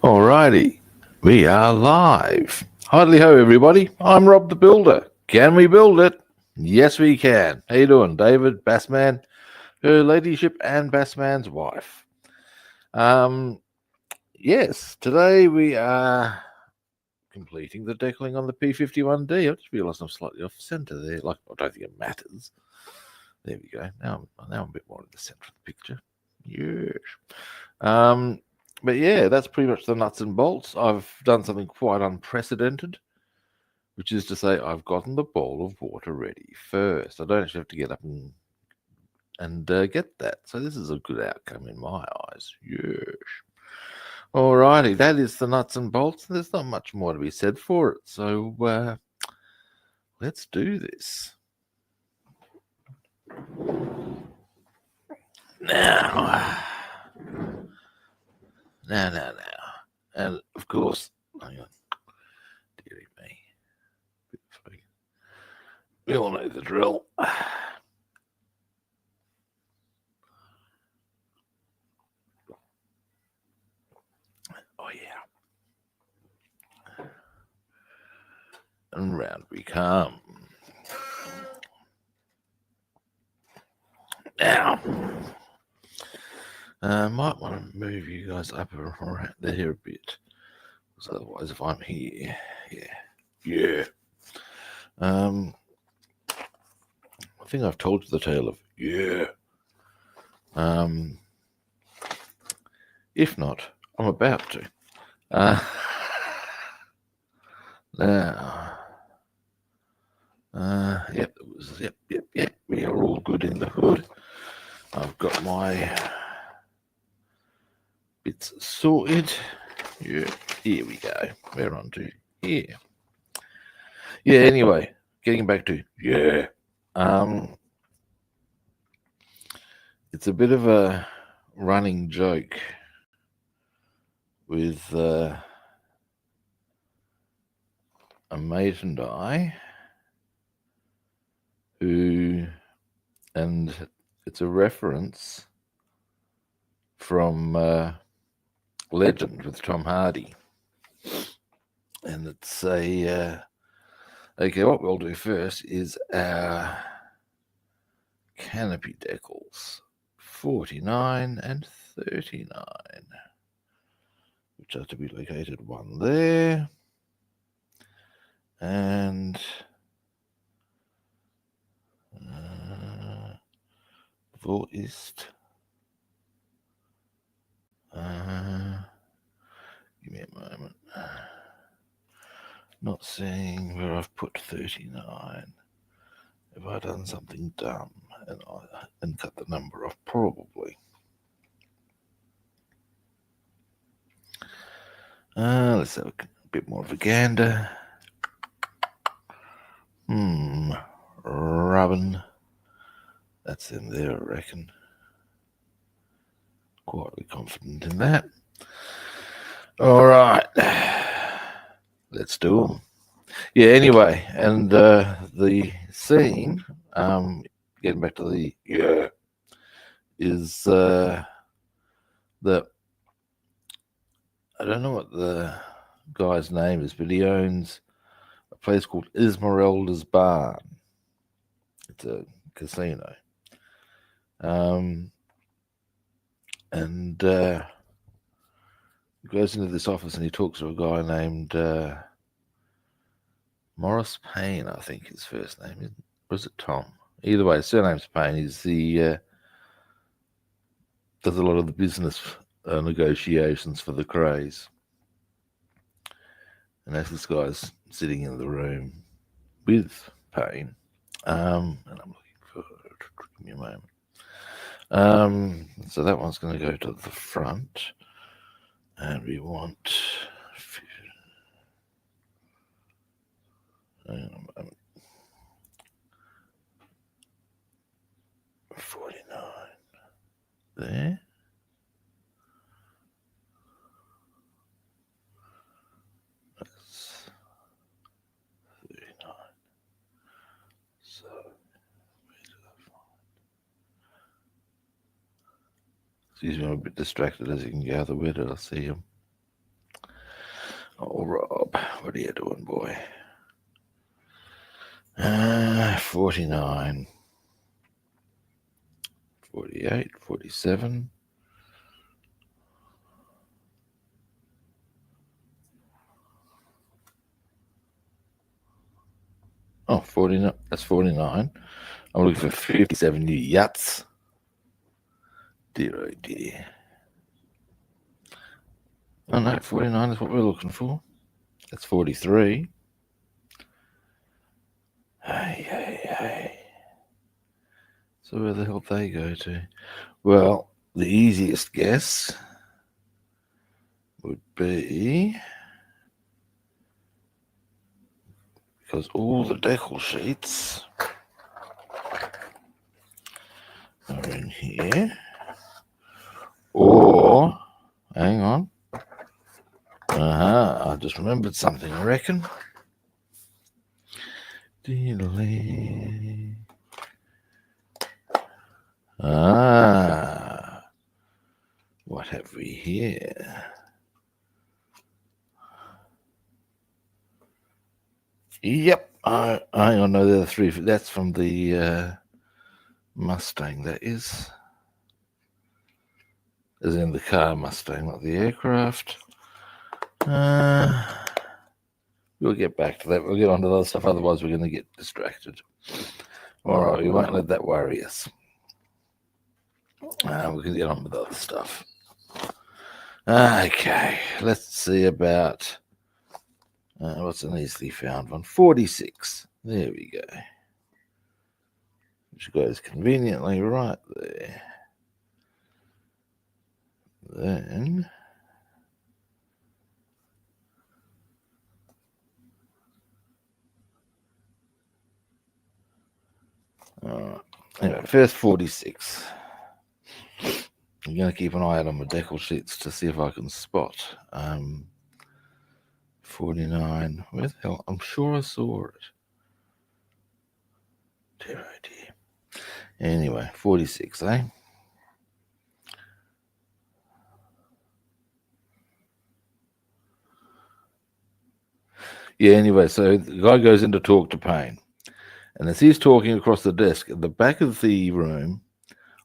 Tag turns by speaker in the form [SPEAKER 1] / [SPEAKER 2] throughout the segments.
[SPEAKER 1] Alrighty, we are live. Hidely ho, everybody. I'm Rob the Builder. Can we build it? Yes, we can. How you doing, David, Bassman, her ladyship, and Bassman's wife? Yes, today we are completing the decaling on the P-51D. I just realised I'm slightly off centre there. Like, I don't think it matters. There we go. Now I'm a bit more in the centre of the picture. Yes. But yeah, that's pretty much the nuts and bolts. I've done something quite unprecedented, which is to say I've gotten the bowl of water ready first. I don't actually have to get up and get that. So this is a good outcome in my eyes. Yes. Alrighty, that is the nuts and bolts. There's not much more to be said for it. So let's do this. Now. Now. And of course, hang on. Dearie me. We all know the drill. Oh, yeah. And round we come. Now, I might want to move you guys up around there a bit. Because otherwise, if I'm here, yeah. I think I've told you the tale of yeah. If not, I'm about to. Now, yep, it was, yep. We are all good in the hood. I've got my bits sorted. Yeah, here we go. We're on to here. Yeah, anyway, getting back to yeah. It's a bit of a running joke with a mate and I who, and it's a reference from Legend with Tom Hardy. And it's a, okay, what we'll do first is our canopy decals, 49 and 39, which are to be located one there, and wo ist, give me a moment, not seeing where I've put 39. Have I done something dumb and cut the number off? Probably. Let's have a bit more of a gander. Rubbin. That's in there, I reckon. Quietly confident in that. All right. Let's do them. Yeah, anyway, and the scene, getting back to the yeah, is that I don't know what the guy's name is, but he owns a place called Esmeralda's Barn. It's a casino. And he goes into this office and he talks to a guy named Morris Payne, I think his first name is. Or is it Tom? Either way, his surname's Payne. He's the does a lot of the business negotiations for the Crays. And as this guy's sitting in the room with Payne, and I'm looking for, give me a moment. So that one's going to go to the front, and we want, hang on a moment, 49 there. That's 39. So where did I find? Excuse me, I'm a bit distracted as you can gather. Where did I see him? Oh, Rob, what are you doing, boy? 49, 48, 47. Oh, 49. That's 49. I'm looking for 57 new yachts. Dear, oh dear. Oh no, 49 is what we're looking for. That's 43. Hey. So where the hell did they go to? Well, the easiest guess would be, because all the decal sheets are in here. Or, hang on. I just remembered something, I reckon. What have we here? Yep, hang on, no, the other three. That's from the Mustang, that is. As in the car Mustang, not the aircraft. We'll get back to that. We'll get on to the other stuff, otherwise we're going to get distracted. All right, we won't let that worry us. We can get on with other stuff. Okay, let's see about what's an easily found one. 46. There we go. Which goes conveniently right there. Then anyway, first 46. I'm going to keep an eye out on my decal sheets to see if I can spot 49. Where the hell? I'm sure I saw it. Dear, oh dear. Anyway, 46, eh? Yeah, anyway, so the guy goes in to talk to Payne. And as he's talking across the desk, at the back of the room,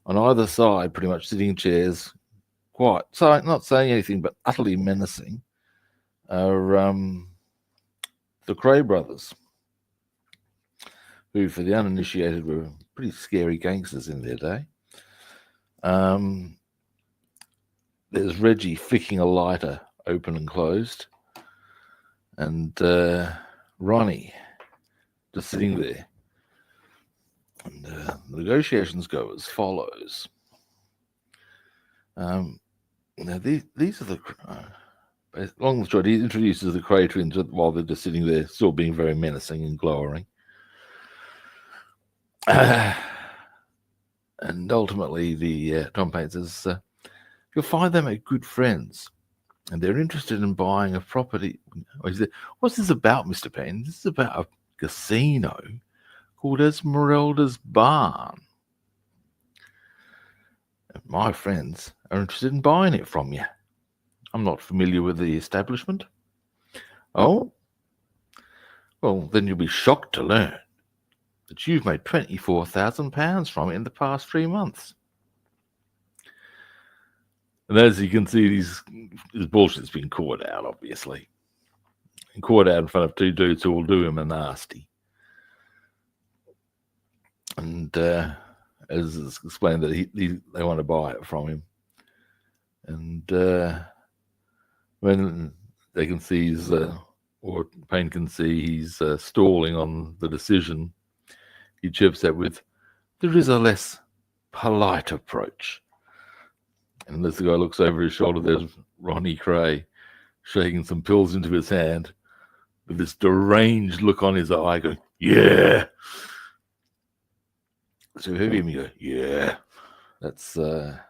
[SPEAKER 1] on either side, pretty much sitting chairs, quiet, so not saying anything, but utterly menacing, are the Cray brothers, who, for the uninitiated, were pretty scary gangsters in their day. There's Reggie flicking a lighter open and closed, and Ronnie just sitting there. And the negotiations go as follows. Now, these are the... long and short, he introduces the Cray twins while they're just sitting there, still being very menacing and glowering. And ultimately, the Tom Payne says, you'll find them are good friends, and they're interested in buying a property. What's this about, Mr. Payne? This is about a casino called Esmeralda's Barn. And my friends are interested in buying it from you. I'm not familiar with the establishment. Oh? Well, then you'll be shocked to learn that you've made £24,000 from it in the past 3 months. And as you can see, his bullshit's been caught out, obviously. And caught out in front of two dudes who will do him a nasty. And as it's explained that they want to buy it from him. And when they can see or Payne can see he's stalling on the decision, he chirps out with, there is a less polite approach. And as the guy looks over his shoulder, there's Ronnie Cray shaking some pills into his hand with this deranged look on his eye going, yeah. So have him go, yeah. That's Ronnie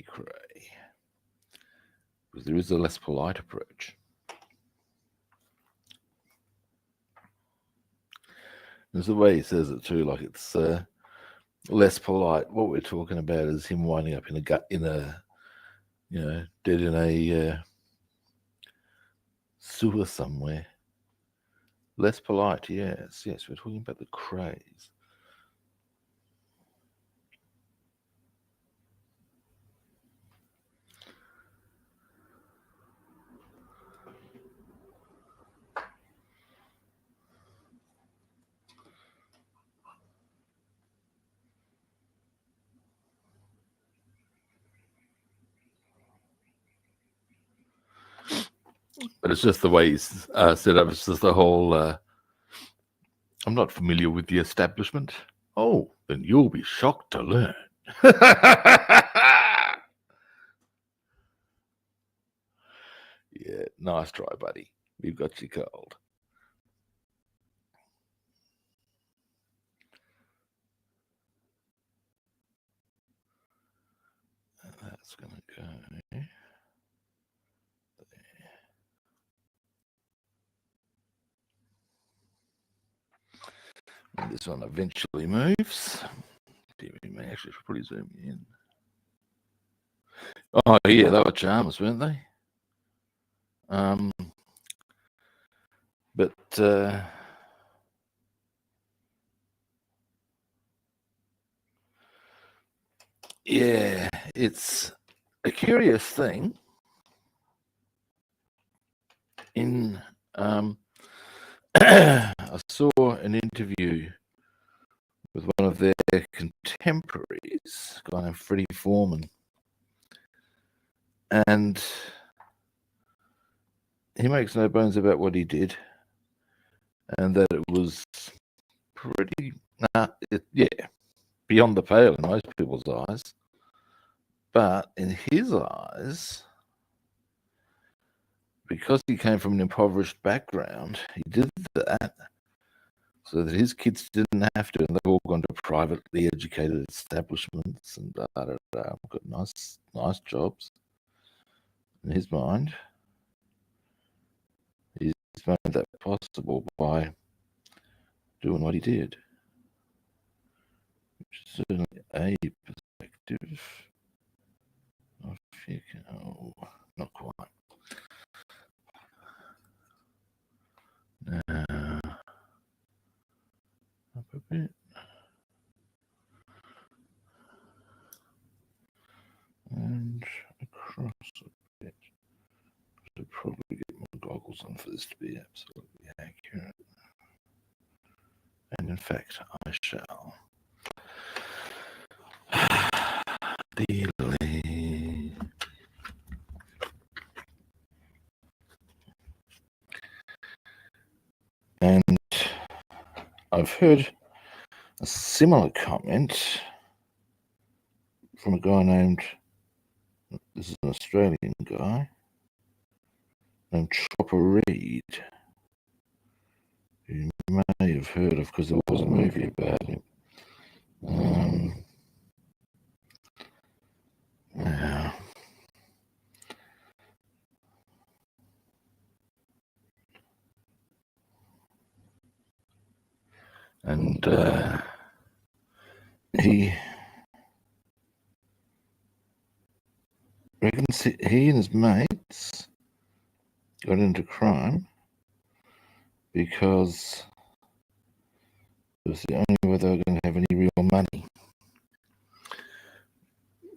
[SPEAKER 1] Cray. Because there is a less polite approach. There's the way he says it too, like it's less polite. What we're talking about is him winding up in a dead in a sewer somewhere. Less polite, yes. We're talking about the craze. But it's just the way he's set up. It's just the whole. I'm not familiar with the establishment. Oh, then you'll be shocked to learn. Yeah, nice try, buddy. We've got you cold. That's going to go there. And this one eventually moves. We may actually probably zoom in. Oh, yeah, they were charmers, weren't they? But yeah, it's a curious thing. I saw an interview with one of their contemporaries, a guy named Freddie Foreman, and he makes no bones about what he did, and that it was pretty, beyond the pale in most people's eyes. But in his eyes, because he came from an impoverished background, he did that so that his kids didn't have to, and they've all gone to privately educated establishments and got nice jobs. In his mind, he's made that possible by doing what he did, which is certainly a perspective. Not quite. Up a bit. And across a bit. I should probably get my goggles on for this to be absolutely accurate. And in fact, I shall. Delay. And I've heard a similar comment from a guy named, this is an Australian guy, named Chopper Reed, who you may have heard of because there was a movie about him. Yeah. And he reckons he and his mates got into crime because it was the only way they were going to have any real money.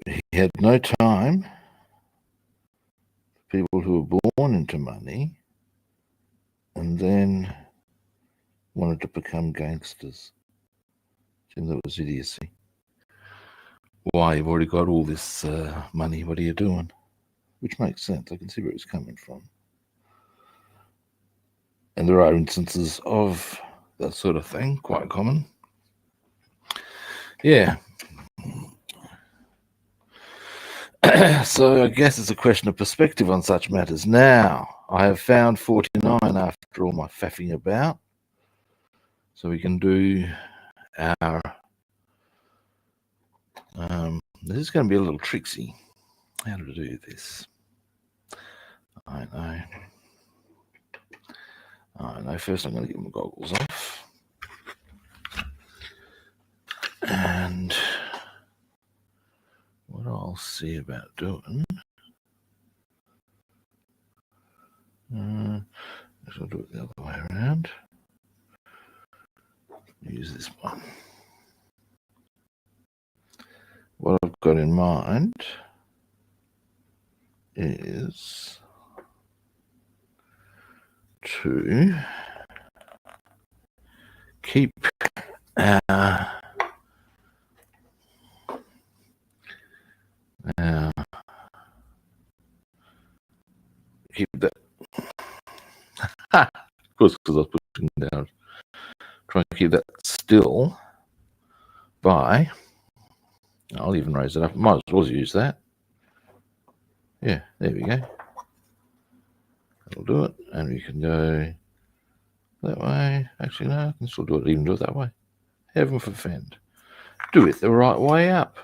[SPEAKER 1] He had no time for people who were born into money and then wanted to become gangsters. And that was idiocy. Why, you've already got all this money, what are you doing? Which makes sense. I can see where he's coming from. And there are instances of that sort of thing, quite common. Yeah. So I guess it's a question of perspective on such matters. Now, I have found 49 after all my faffing about. So we can do our... this is going to be a little tricksy. How to do this? I know. First, I'm going to get my goggles off. And what I'll see about doing I'll do it the other way around. Use this one. What I've got in mind is to keep keep that. Of course, because I was pushing down. Try to keep that still by. I'll even raise it up. Might as well use that. Yeah, there we go. That'll do it. And we can go that way. Actually, no, I can still do it. Even do it that way. Heaven forfend. Do it the right way up.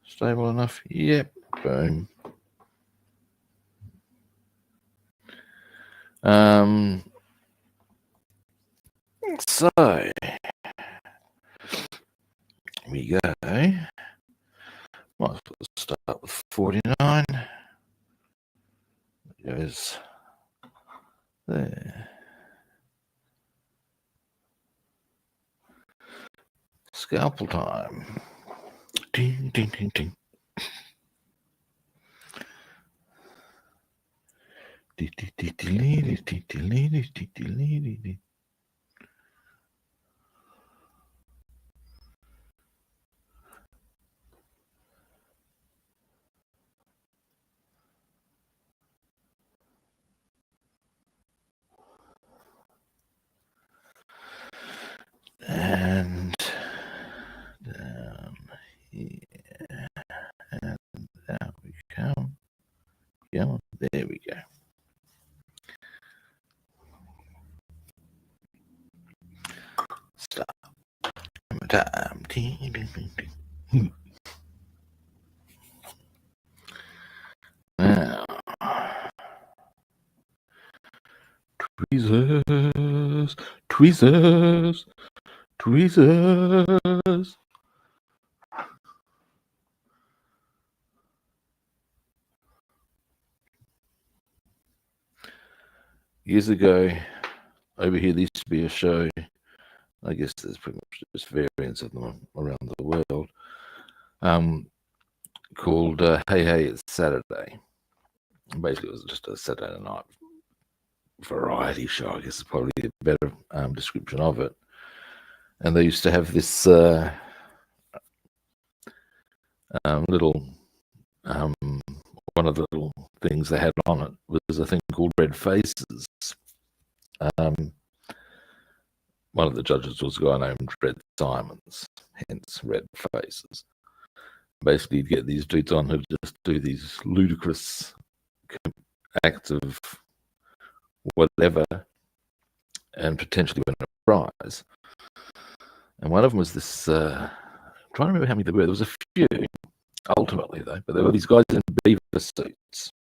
[SPEAKER 1] Stable enough? Yep. Boom. So we go. Might as well start with 49. It goes there. Scalpel time. Ding, ding, ding, ding. And down here, and down we come. Yeah, there we go. Stop. Time. Ding, ding, ding, ding. Now, tweezers, tweezers, tweezers. Years ago, over here, there used to be a show. I guess there's pretty much just variants of them around the world. Called Hey Hey It's Saturday. Basically, it was just a Saturday night variety show. I guess is probably a better description of it. And they used to have this little one of the little things they had on it was a thing called Red Faces. One of the judges was a guy named Red Simons, hence Red Faces. Basically, you'd get these dudes on who just do these ludicrous acts of whatever and potentially win a prize. And one of them was this, I'm trying to remember how many there were. There was a few, ultimately, though, but there were these guys in beaver suits.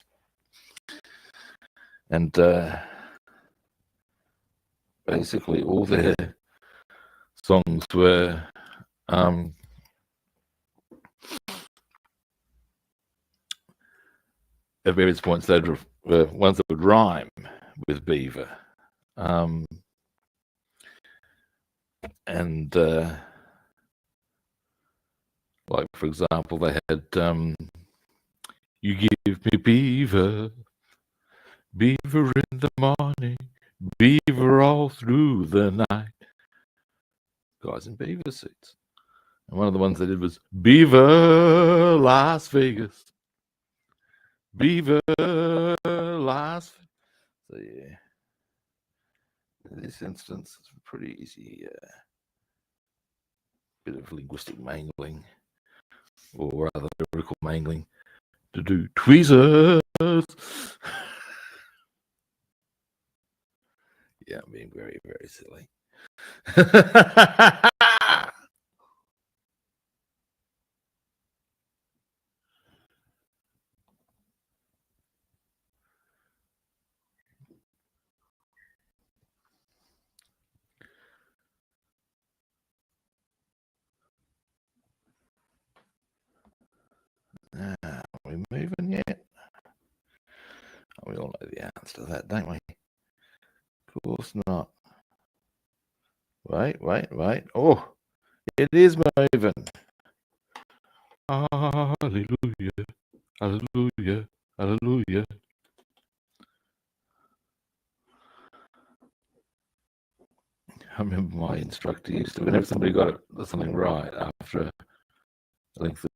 [SPEAKER 1] And basically all their songs were at various points they were ones that would rhyme with beaver. And like, for example, they had you give me beaver, beaver in the morning, beaver all through the night. Guys in beaver suits. And one of the ones they did was Beaver Las Vegas. Beaver Las Vegas. So yeah, in this instance, it's pretty easy. Bit of linguistic mangling, or rather lyrical mangling, to do tweezers. Yeah, I'm being very, very silly. Are we moving yet? all know the answer to that, don't we? Of course not. Wait. Oh, it is moving. Hallelujah, hallelujah, hallelujah. I remember my instructor used to, whenever somebody got something right after a lengthy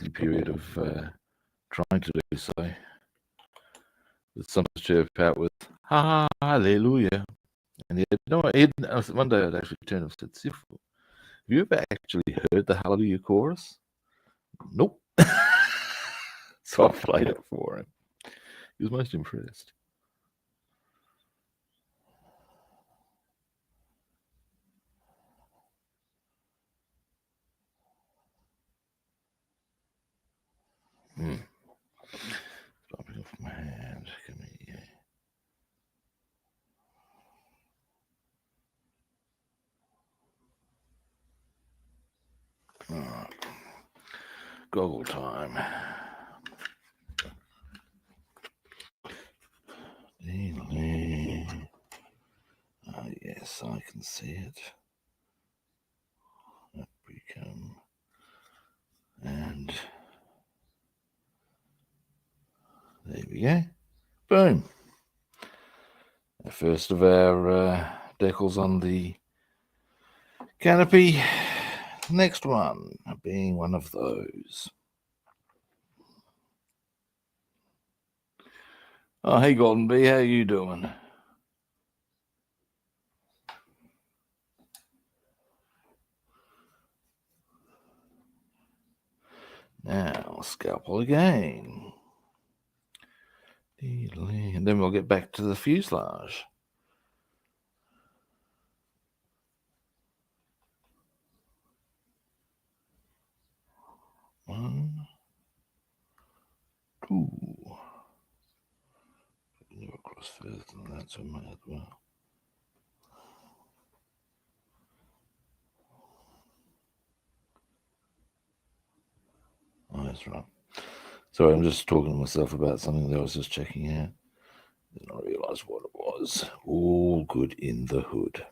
[SPEAKER 1] period of trying to do so, would sometimes chirp out with hallelujah. And one day I'd actually turned and said, Sif, have you ever actually heard the hallelujah chorus? Nope. So I played it for him. He was most impressed. Dropping off my hand. Come here. All right. Goggle time. Oh, yes, I can see it. Up we come. And there we go. Boom. The first of our decals on the canopy. Next one being one of those. Oh, hey, Golden Bee, how you doing? Now, scalpel again. And then we'll get back to the fuselage. One, two. Never cross further than that, so I might as well. Oh, that's right. Sorry, I'm just talking to myself about something that I was just checking out. Then I realised what it was. All good in the hood.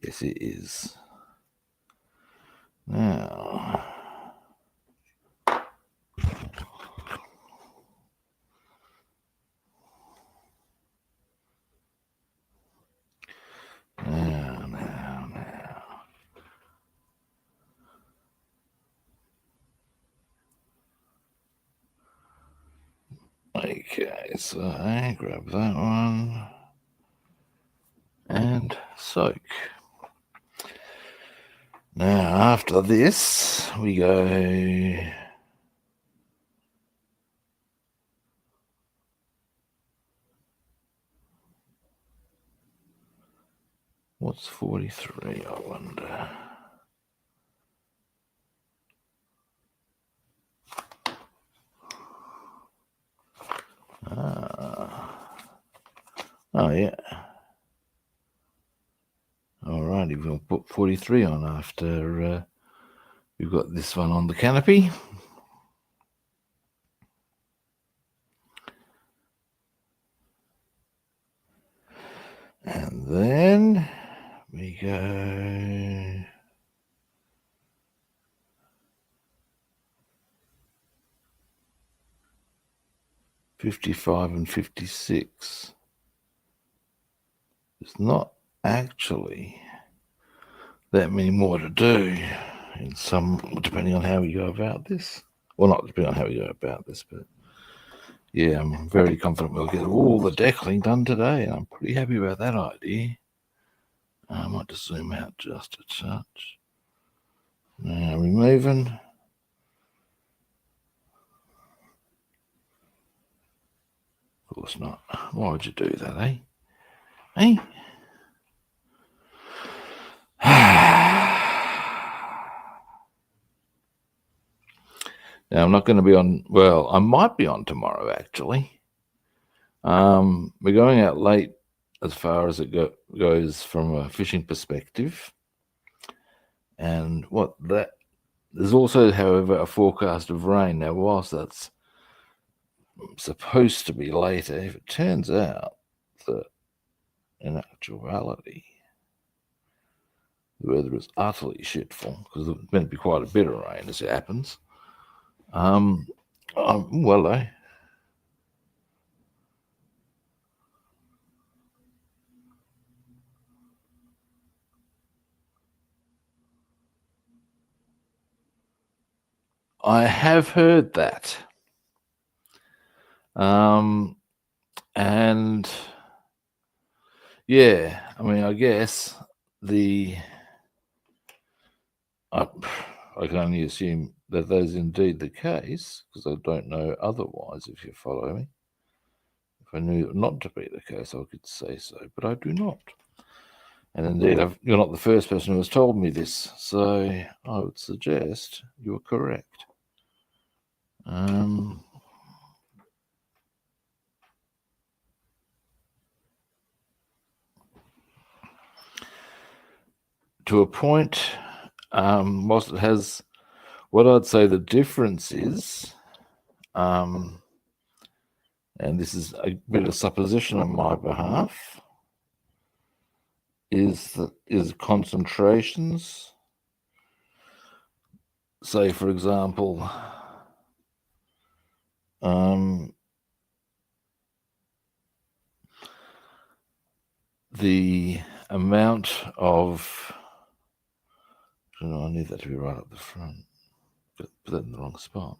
[SPEAKER 1] Yes, it is. Now, okay, so I grab that one and soak. Now, after this, we go what's 43, I wonder. Oh, yeah. Alrighty, we'll put 43 on after we've got this one on the canopy. And then we go $55 and $56. It's not actually that many more to do in some, depending on how we go about this. Well, not depending on how we go about this, but yeah, I'm very confident we'll get all the decaling done today, and I'm pretty happy about that idea. I might just zoom out just a touch. Now removing. Of course not. Why would you do that, eh? Eh? Now, I'm not going to be on, well, I might be on tomorrow, actually. We're going out late as far as it goes from a fishing perspective. And there's also, however, a forecast of rain. Now, whilst that's supposed to be later. If it turns out that in actuality the weather is utterly shitful, because there's meant to be quite a bit of rain as it happens. Well, I have heard that. And yeah, I mean, I guess I can only assume that is indeed the case, because I don't know otherwise, if you follow me. If I knew it not to be the case, I could say so, but I do not. And indeed, you're not the first person who has told me this, so I would suggest you're correct. To a point, whilst it has what I'd say the difference is, and this is a bit of supposition on my behalf, is concentrations. Say, for example, the amount of, I need that to be right up the front, but put that in the wrong spot.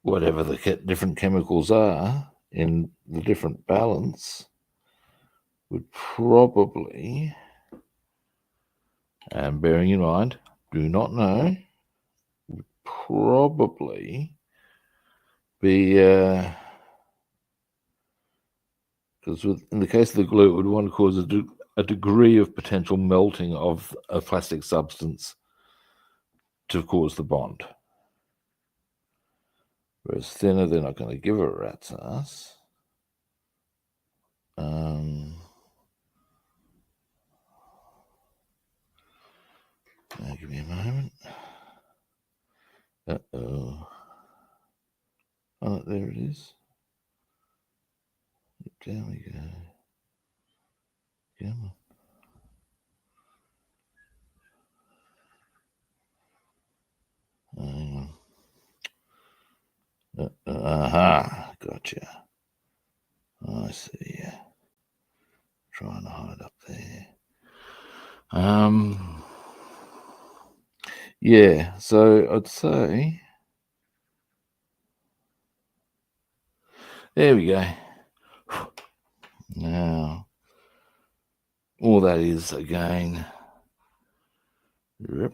[SPEAKER 1] Whatever the different chemicals are in the different balance would probably, and bearing in mind, do not know, would probably be, because in the case of the glue, it would want to cause a degree of potential melting of a plastic substance to cause the bond. Whereas thinner, they're not going to give a rat's ass. Give me a moment. Uh-oh. Oh, there it is. Down we go. Come on. Aha, gotcha. I see you. Trying to hide up there. Yeah, so I'd say, there we go. Now, all that is, again, where's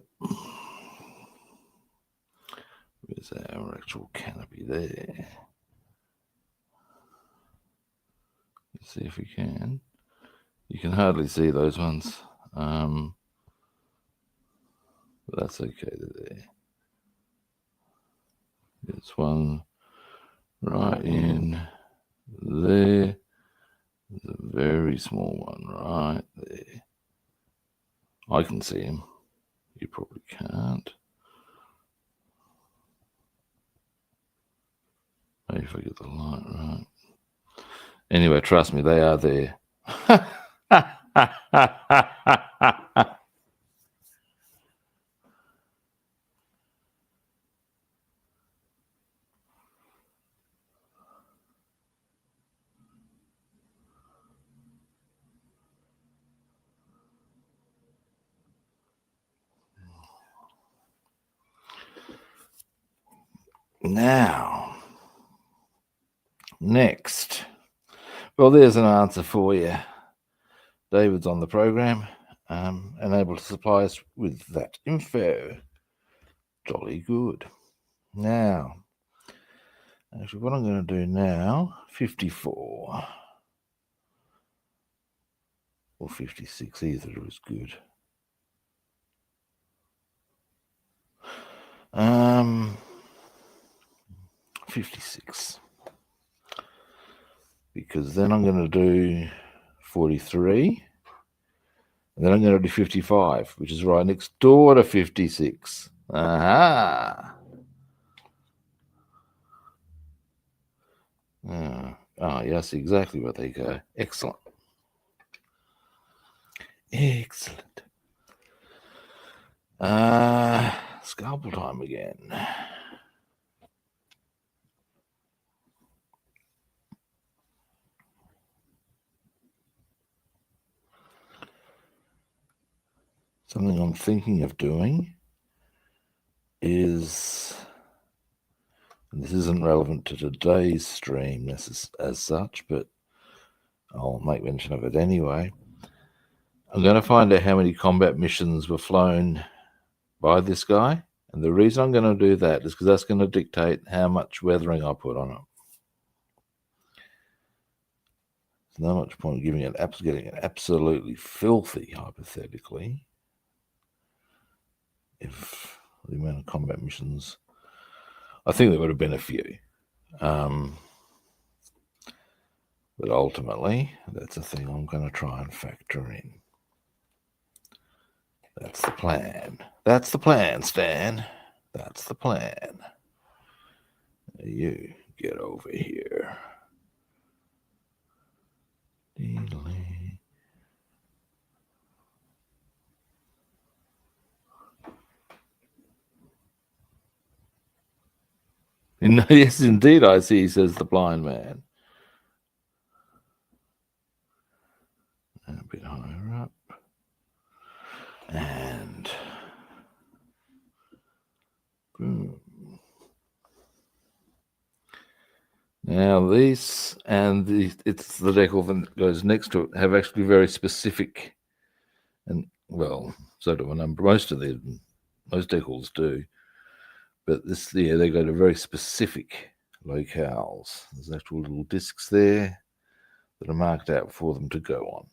[SPEAKER 1] our actual canopy there? Let's see if we can. You can hardly see those ones, but that's okay. There. There's one right in there. There's a very small one right there. I can see him. You probably can't. Maybe if I get the light right. Anyway, trust me, they are there. Now, next. Well, there's an answer for you. David's on the program and able to supply us with that info. Jolly good. Now, actually, what I'm going to do now, 54 or 56, either is good. 56. Because then I'm going to do 43. And then I'm going to do 55, which is right next door to 56. Aha! Yes, exactly where they go. Excellent. Excellent. Scalpel time again. Something I'm thinking of doing is, and this isn't relevant to today's stream as such, but I'll make mention of it anyway. I'm going to find out how many combat missions were flown by this guy. And the reason I'm going to do that is because that's going to dictate how much weathering I put on it. There's not much point getting it absolutely filthy, hypothetically, if the amount of combat missions. I think there would have been a few. But ultimately, that's a thing I'm going to try and factor in. That's the plan. That's the plan, Stan. That's the plan. You get over here. Yes, indeed, I see, says the blind man. A bit higher up. And boom. Now these and it's the decal that goes next to it have actually very specific, and well, so do a number. Most decals do, but they go to very specific locales. There's actual little discs there that are marked out for them to go on.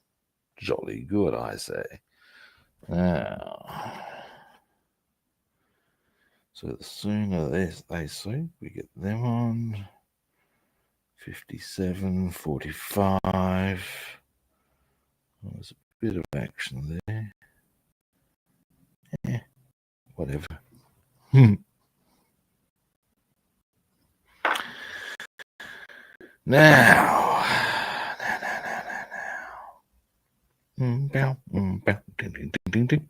[SPEAKER 1] Jolly good, I say. Now, so the sooner they see, we get them on. 57, 45. Well, there's a bit of action there. Yeah, whatever. Now. Ding, ding, ding, ding.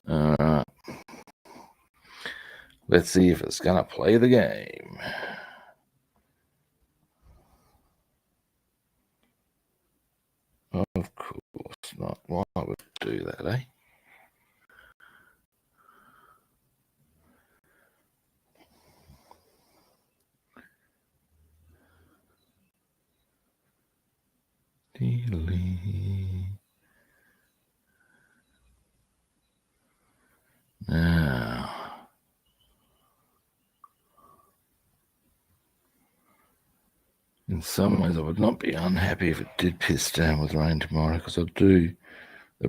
[SPEAKER 1] All right. Let's see if it's gonna play the game. Of course not. Why would it do that, eh? Now, in some ways, I would not be unhappy if it did piss down with rain tomorrow, because they'll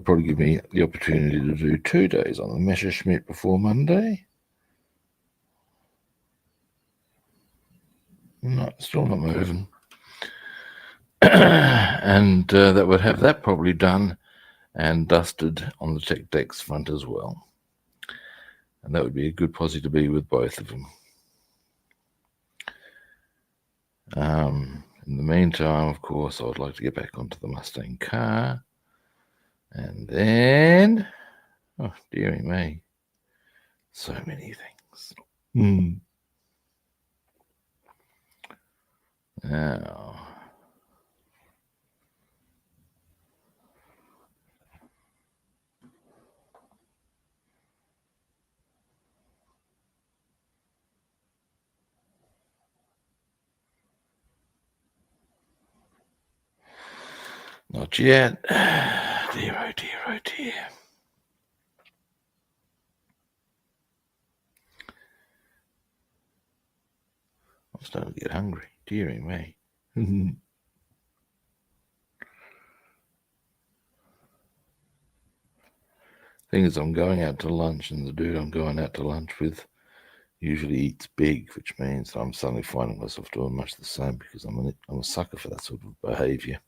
[SPEAKER 1] probably give me the opportunity to do 2 days on the Messerschmitt before Monday. No, still not moving. And that would have that probably done and dusted on the tech decks front as well. And that would be a good posse to be with both of them. In the meantime, of course, I would like to get back onto the Mustang car. And then, oh, dearie me, so many things. Now, not yet. Dear, oh dear, oh dear. I'm starting to get hungry. Dearie me. Thing is, I'm going out to lunch, and the dude I'm going out to lunch with usually eats big, which means I'm suddenly finding myself doing much the same because I'm a sucker for that sort of behaviour.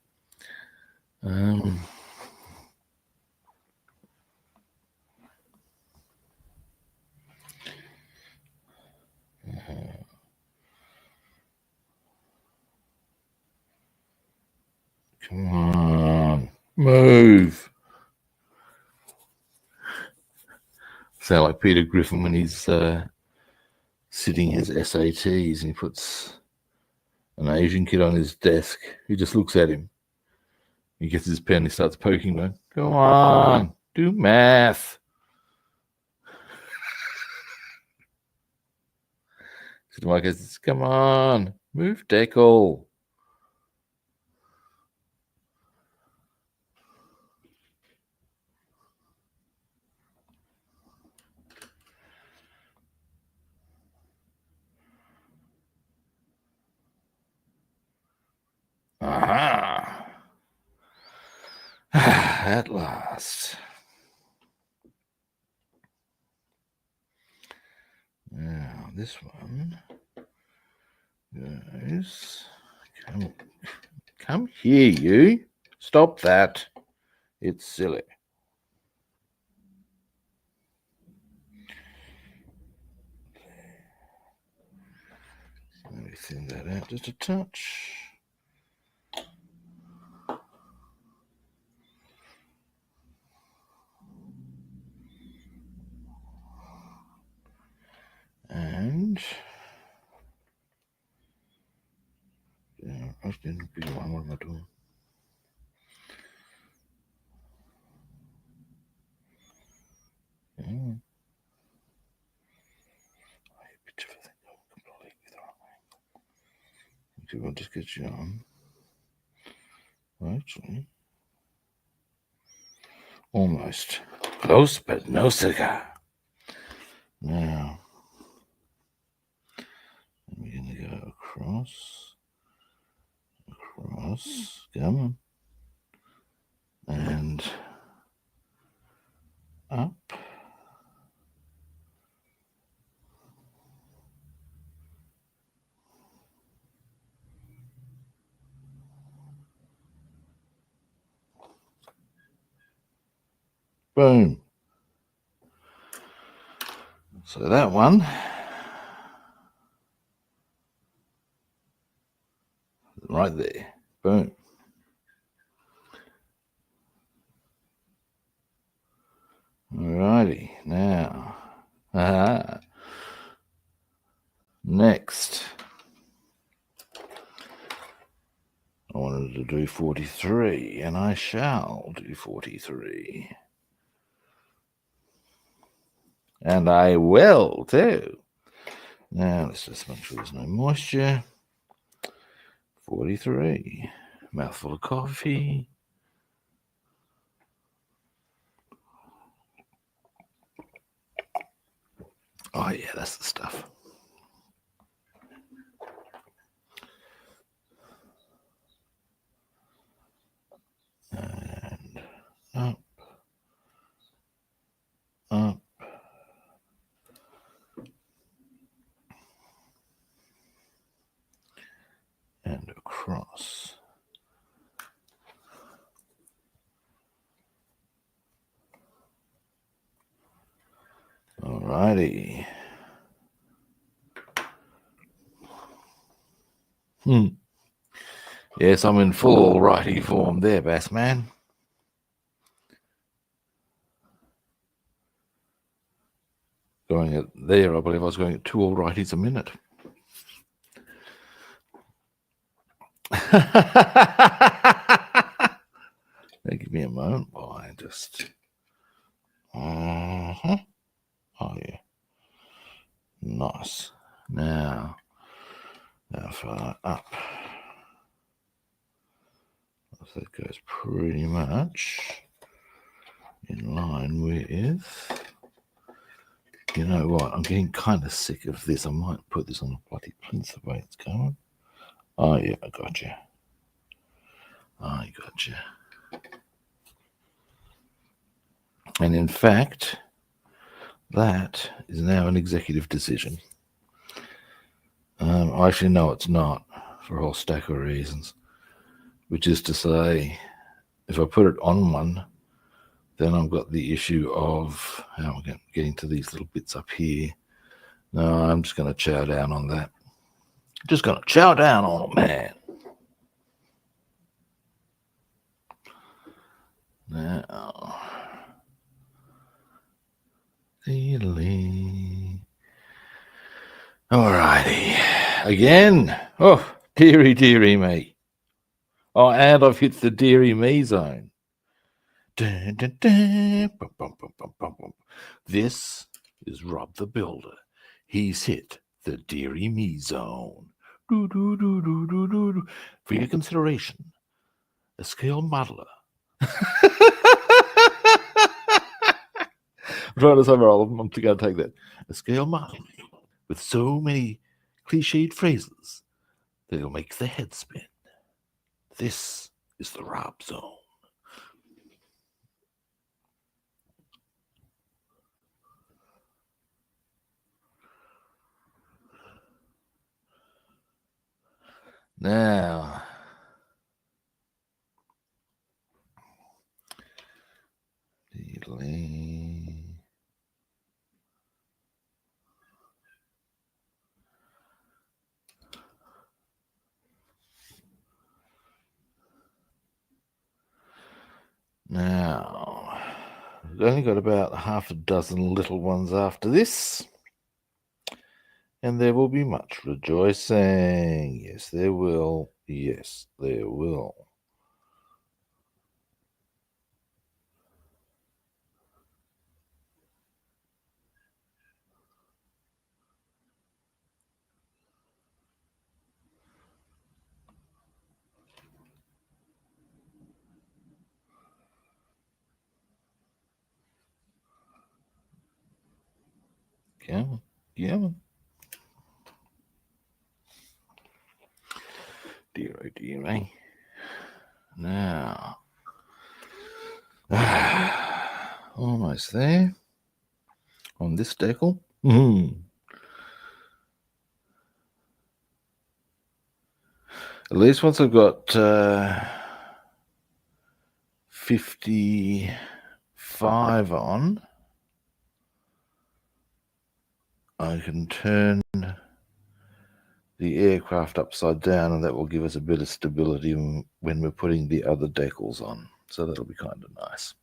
[SPEAKER 1] Come on, move. Sound like Peter Griffin when he's sitting his SATs and he puts an Asian kid on his desk. He just looks at him. He gets his pen, he starts poking him. Go on, do math. So Mike goes, come on, move decal. Aha. At last. Now this one goes. Come here, you. Stop that. It's silly. Let me thin that out just a touch. And I didn't be one. What am I doing? We'll just get you on. Actually, almost close, but no cigar. Now, we're going to go across, come on, and up. Boom. So that one right there. Boom. Alrighty, now. Next. I wanted to do 43, and I shall do 43. And I will too. Now let's just make sure there's no moisture. 43. Mouthful of coffee. Oh yeah, that's the stuff. And up, up, and across. Alrighty. Yes, I'm in full righty form there, Bassman. Going at there, I believe I was going at 2 all righties a minute. Give me a moment while I just. Oh yeah, nice. Now far up. So that goes pretty much in line with. You know what? I'm getting kind of sick of this. I might put this on the bloody plinth the way it's going. Oh yeah, I got you. And in fact, that is now an executive decision. Actually, no, it's not, for a whole stack of reasons. Which is to say, if I put it on one, then I've got the issue of how I'm getting to these little bits up here No, I'm just going to chow down on that. Just going to chow down on it, man. Now. Alrighty. Again. Oh, dearie, dearie me. Oh, and I've hit the dearie me zone. Dun, dun, dun. Bum, bum, bum, bum, bum, bum. This is Rob the Builder. He's hit the dearie me zone. Do, do, do, do, do, do, do. For your consideration, a scale modeler. I'm trying to summarize all of them. I'm going to take that. A scale model with so many cliched phrases that it'll make the head spin. This is the Rob Zone. Now, we've only got about half a dozen little ones after this, and there will be much rejoicing. Yes, there will. Yes, there will. Come on, come on. Dear, oh dear me. Now, almost there on this decal. At least once I've got 55 on, I can turn the aircraft upside down, and that will give us a bit of stability when we're putting the other decals on. So that'll be kind of nice.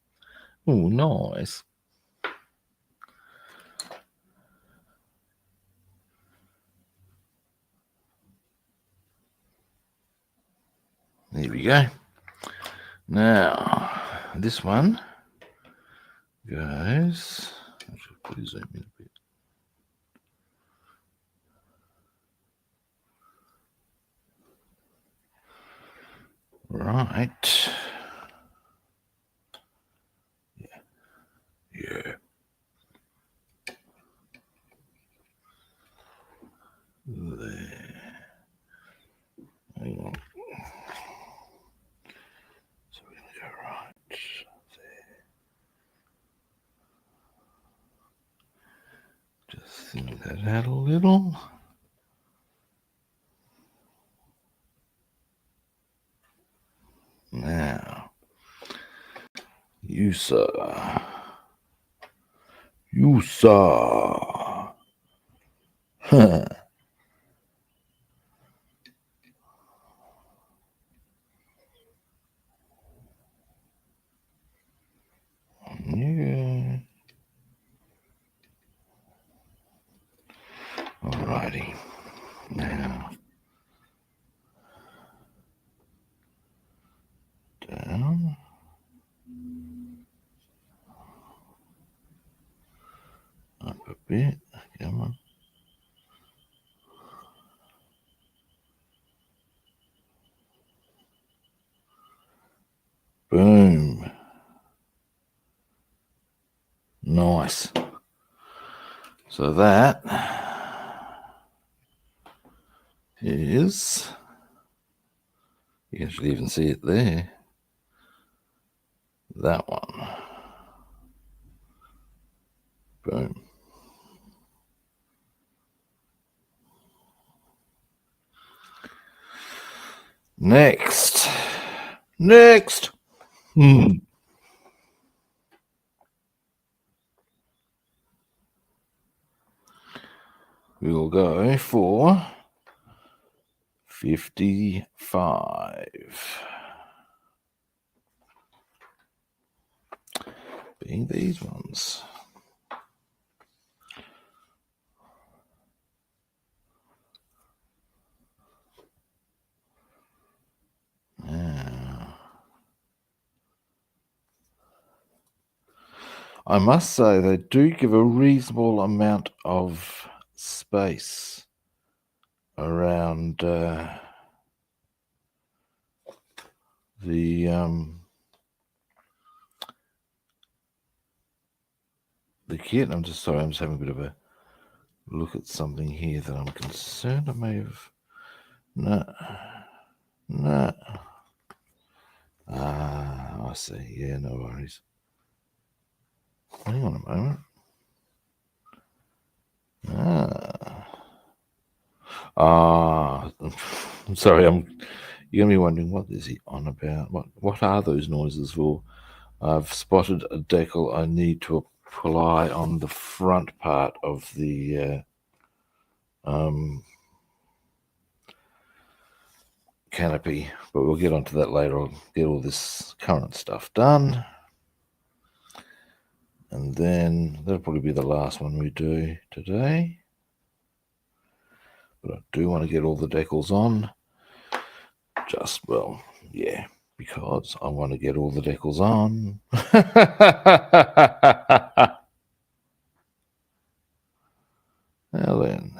[SPEAKER 1] Oh, nice. There we go. Now, this one goes. I should probably zoom in a bit. Right. Yeah. There. Hang on. So we're going to go right there. Just thin that out a little. Now, you sir. You sir. Yeah. Alrighty. Now, down. Up a bit. Come on. Boom. Nice. So that is, you can actually even see it there, that one. Boom. Next. we will go for 55. Being these ones. Now, I must say they do give a reasonable amount of space around the kit. I'm just sorry, I'm just having a bit of a look at something here that I'm concerned I may have. No. I see. Yeah, no worries. Hang on a moment. I'm sorry. You're gonna be wondering what is he on about? What are those noises for? I've spotted a decal I need to apply on the front part of the canopy, but we'll get onto that later. I'll get all this current stuff done, and then that'll probably be the last one we do today. But I do want to get all the decals on. Because I want to get all the decals on. Now then.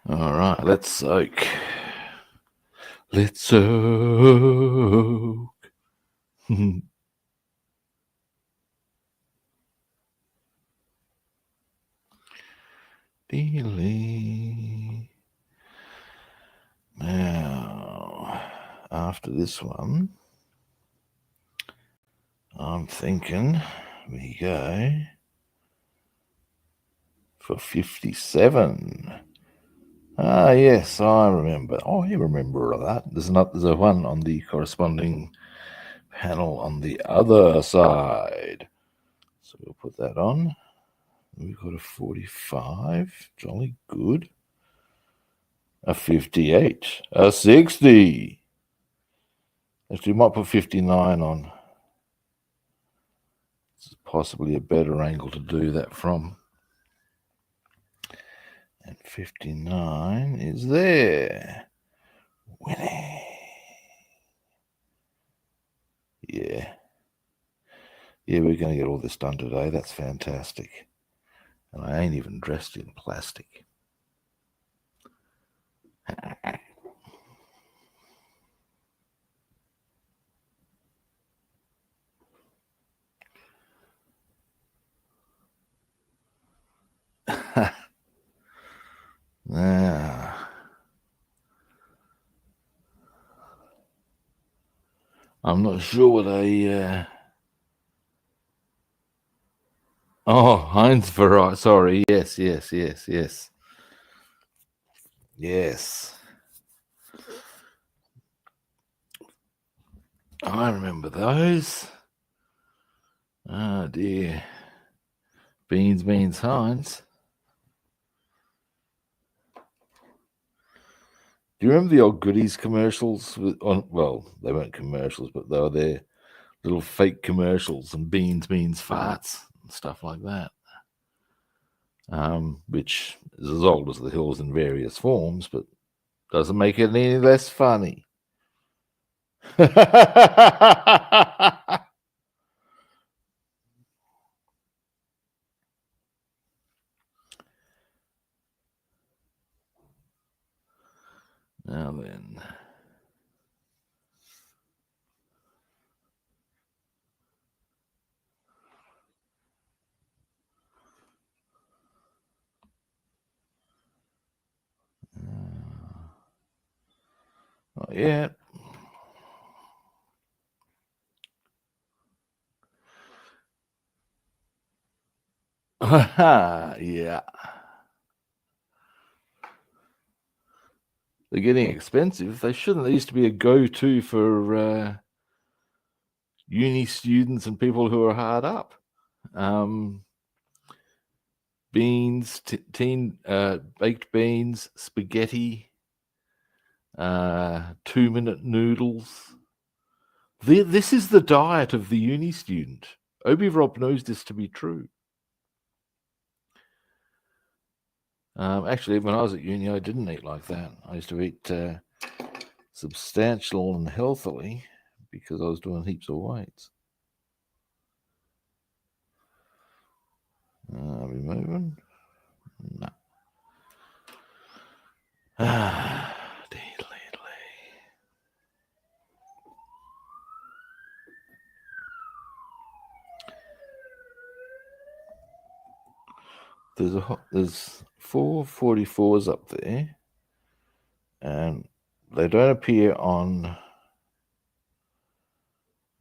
[SPEAKER 1] All right, let's soak. Let's soak. Now, after this one, I'm thinking we go for 57. Ah, yes, I remember. Oh, you remember that. There's a one on the corresponding panel on the other side. So we'll put that on. We've got a 45. Jolly good. A 58. A 60. Actually, we might put 59 on. It's possibly a better angle to do that from. And 59 is there. Winning. Yeah. Yeah, we're going to get all this done today. That's fantastic. And I ain't even dressed in plastic. Now, I'm not sure what Heinz variety. Sorry. Yes. Yes. I remember those. Oh dear. Beans, Heinz. Do you remember the old goodies commercials? Well, they weren't commercials, but they were their little fake commercials and beans, farts, and stuff like that. Which is as old as the hills in various forms, but doesn't make it any less funny. Now then. Not yet. Yeah. They're getting expensive. They shouldn't. They used to be a go-to for uni students and people who are hard up. Beans, baked beans, spaghetti, 2-minute noodles. This is the diet of the uni student. Obi Rob knows this to be true. Actually, when I was at uni, I didn't eat like that. I used to eat substantial and healthily because I was doing heaps of weights. Are we moving? No. There's 4 44s up there, and they don't appear on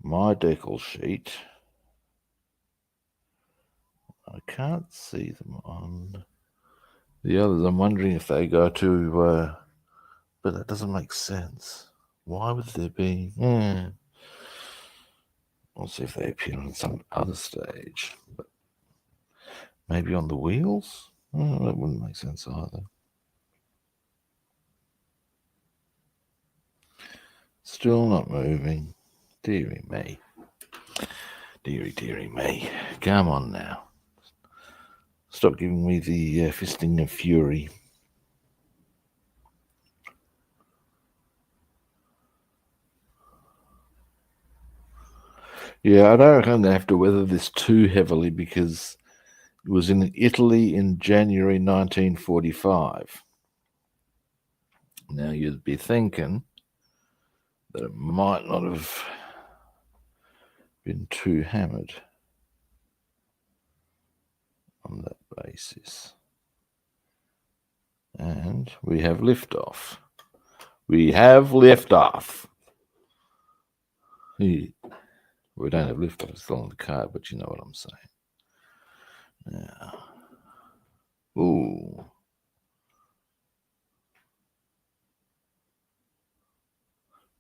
[SPEAKER 1] my decal sheet. I can't see them on the others. I'm wondering if they go to, but that doesn't make sense. Why would there be? I'll see if they appear on some other stage. But maybe on the wheels? That wouldn't make sense either. Still not moving. Dearie me. Dearie me. Come on now. Stop giving me the fisting of fury. Yeah, I don't reckon I'm going to have to weather this too heavily because it was in Italy in January 1945. Now, you'd be thinking that it might not have been too hammered on that basis. And we have liftoff. We have liftoff. We don't have liftoff, it's still on the card, but you know what I'm saying. Now, ooh.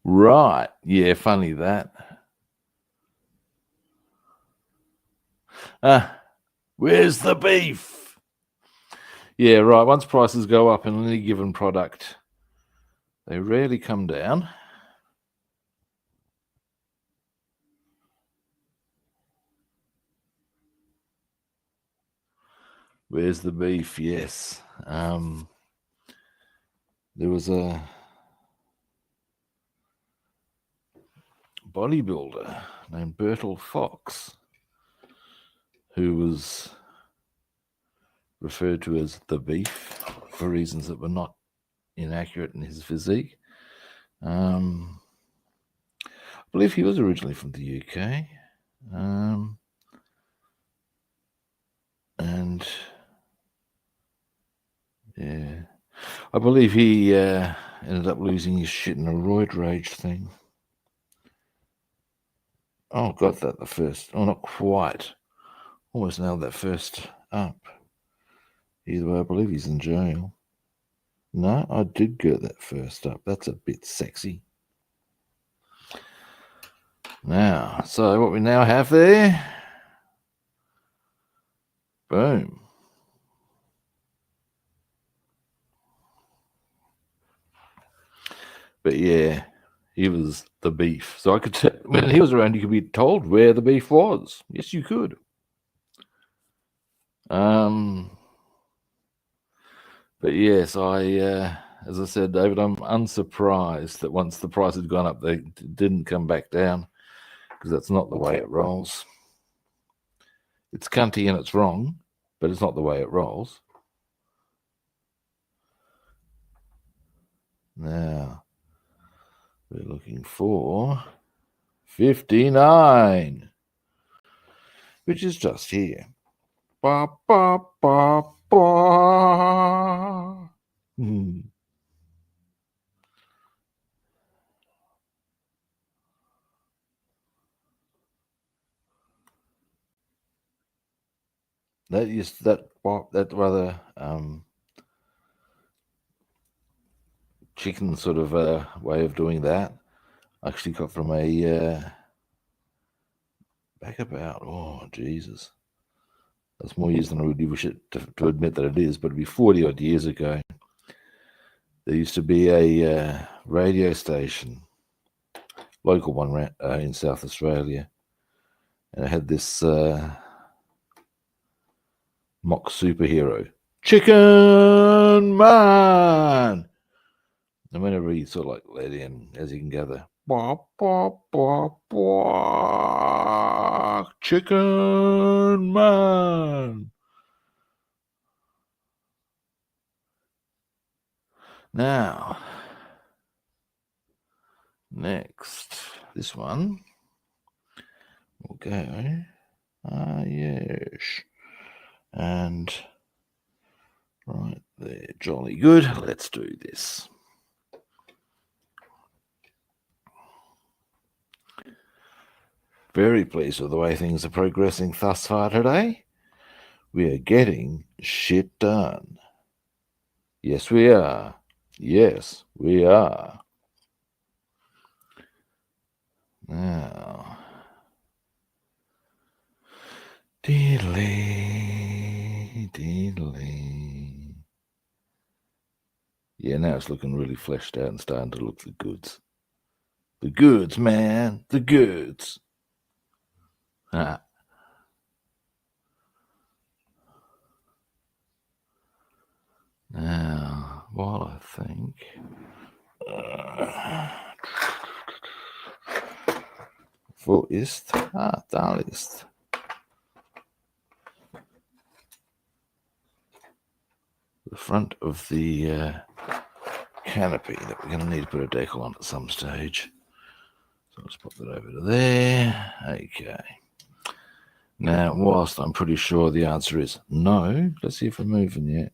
[SPEAKER 1] Right, yeah, funny that. Where's the beef? Yeah, right, once prices go up in any given product, they rarely come down. Where's the beef? Yes. There was a bodybuilder named Bertel Fox who was referred to as the beef for reasons that were not inaccurate in his physique. I believe he was originally from the UK. And yeah, I believe he ended up losing his shit in a roid rage thing. Oh, got that the first. Oh, not quite. Almost nailed that first up. Either way, I believe he's in jail. No, I did get that first up. That's a bit sexy. Now, so what we now have there, boom. But yeah, he was the beef. So I could tell, when he was around, you could be told where the beef was. Yes, you could. But yes, as I said, David, I'm unsurprised that once the price had gone up, they didn't come back down, because that's not the way it rolls. It's cunty and it's wrong, but it's not the way it rolls. Now, we're looking for 59, which is just here. Ba, ba, ba, ba. That rather chicken sort of way of doing that I actually got from a back about, oh, Jesus. That's more years than I really wish it to admit that it is, but it'd be 40 odd years ago. There used to be a radio station, local one in South Australia, and it had this mock superhero, Chicken Man. And whenever he sort of like let in, as you can gather, bop, bop, bop, bop, Chicken Man. Now, next, this one will go, yes, and right there, jolly good. Let's do this. Very pleased with the way things are progressing thus far today. We are getting shit done. Yes, we are. Yes, we are. Now, diddly, diddly. Yeah, now it's looking really fleshed out and starting to look the goods. The goods, man. The goods. Ah. Now, while I think... Wo ist? Ah, da ist. The front of the canopy that we're going to need to put a decal on at some stage. So let's pop that over to there. Okay. Now, whilst I'm pretty sure the answer is no, let's see if we're moving yet.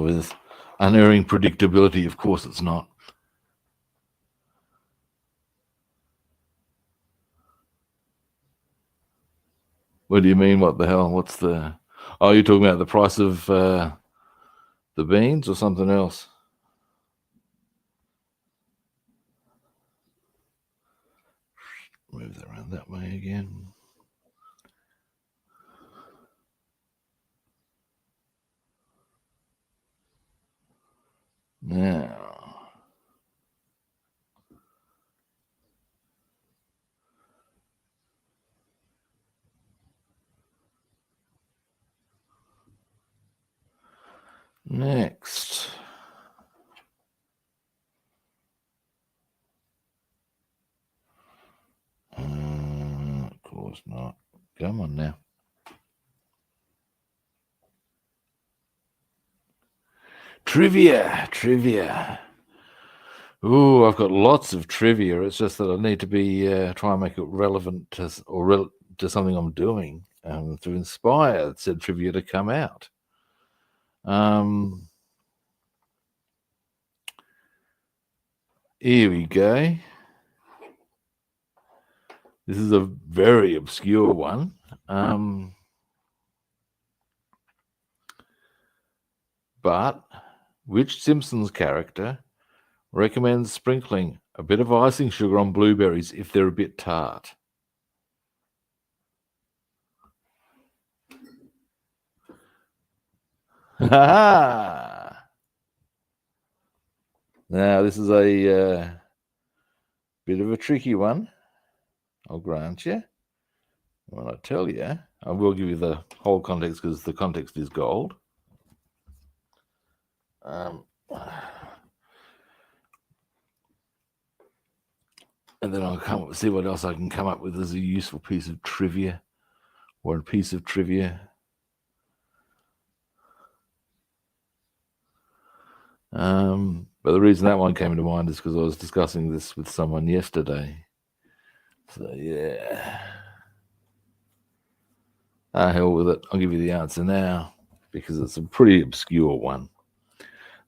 [SPEAKER 1] With unerring predictability, of course it's not. What do you mean, what the hell? What's the... Oh, you're talking about the price of the beans or something else? Move that around that way again. Now, next. Of course not. Come on now. Trivia. Ooh, I've got lots of trivia. It's just that I need to be try and make it relevant to something I'm doing to inspire said trivia to come out. Here we go. This is a very obscure one. But which Simpsons character recommends sprinkling a bit of icing sugar on blueberries if they're a bit tart? Now, this is a bit of a tricky one, I'll grant you. When I tell you, I will give you the whole context because the context is gold. And then I'll see what else I can come up with as a useful piece of trivia or a piece of trivia. But the reason that one came to mind is because I was discussing this with someone yesterday. So yeah. Hell with it. I'll give you the answer now because it's a pretty obscure one.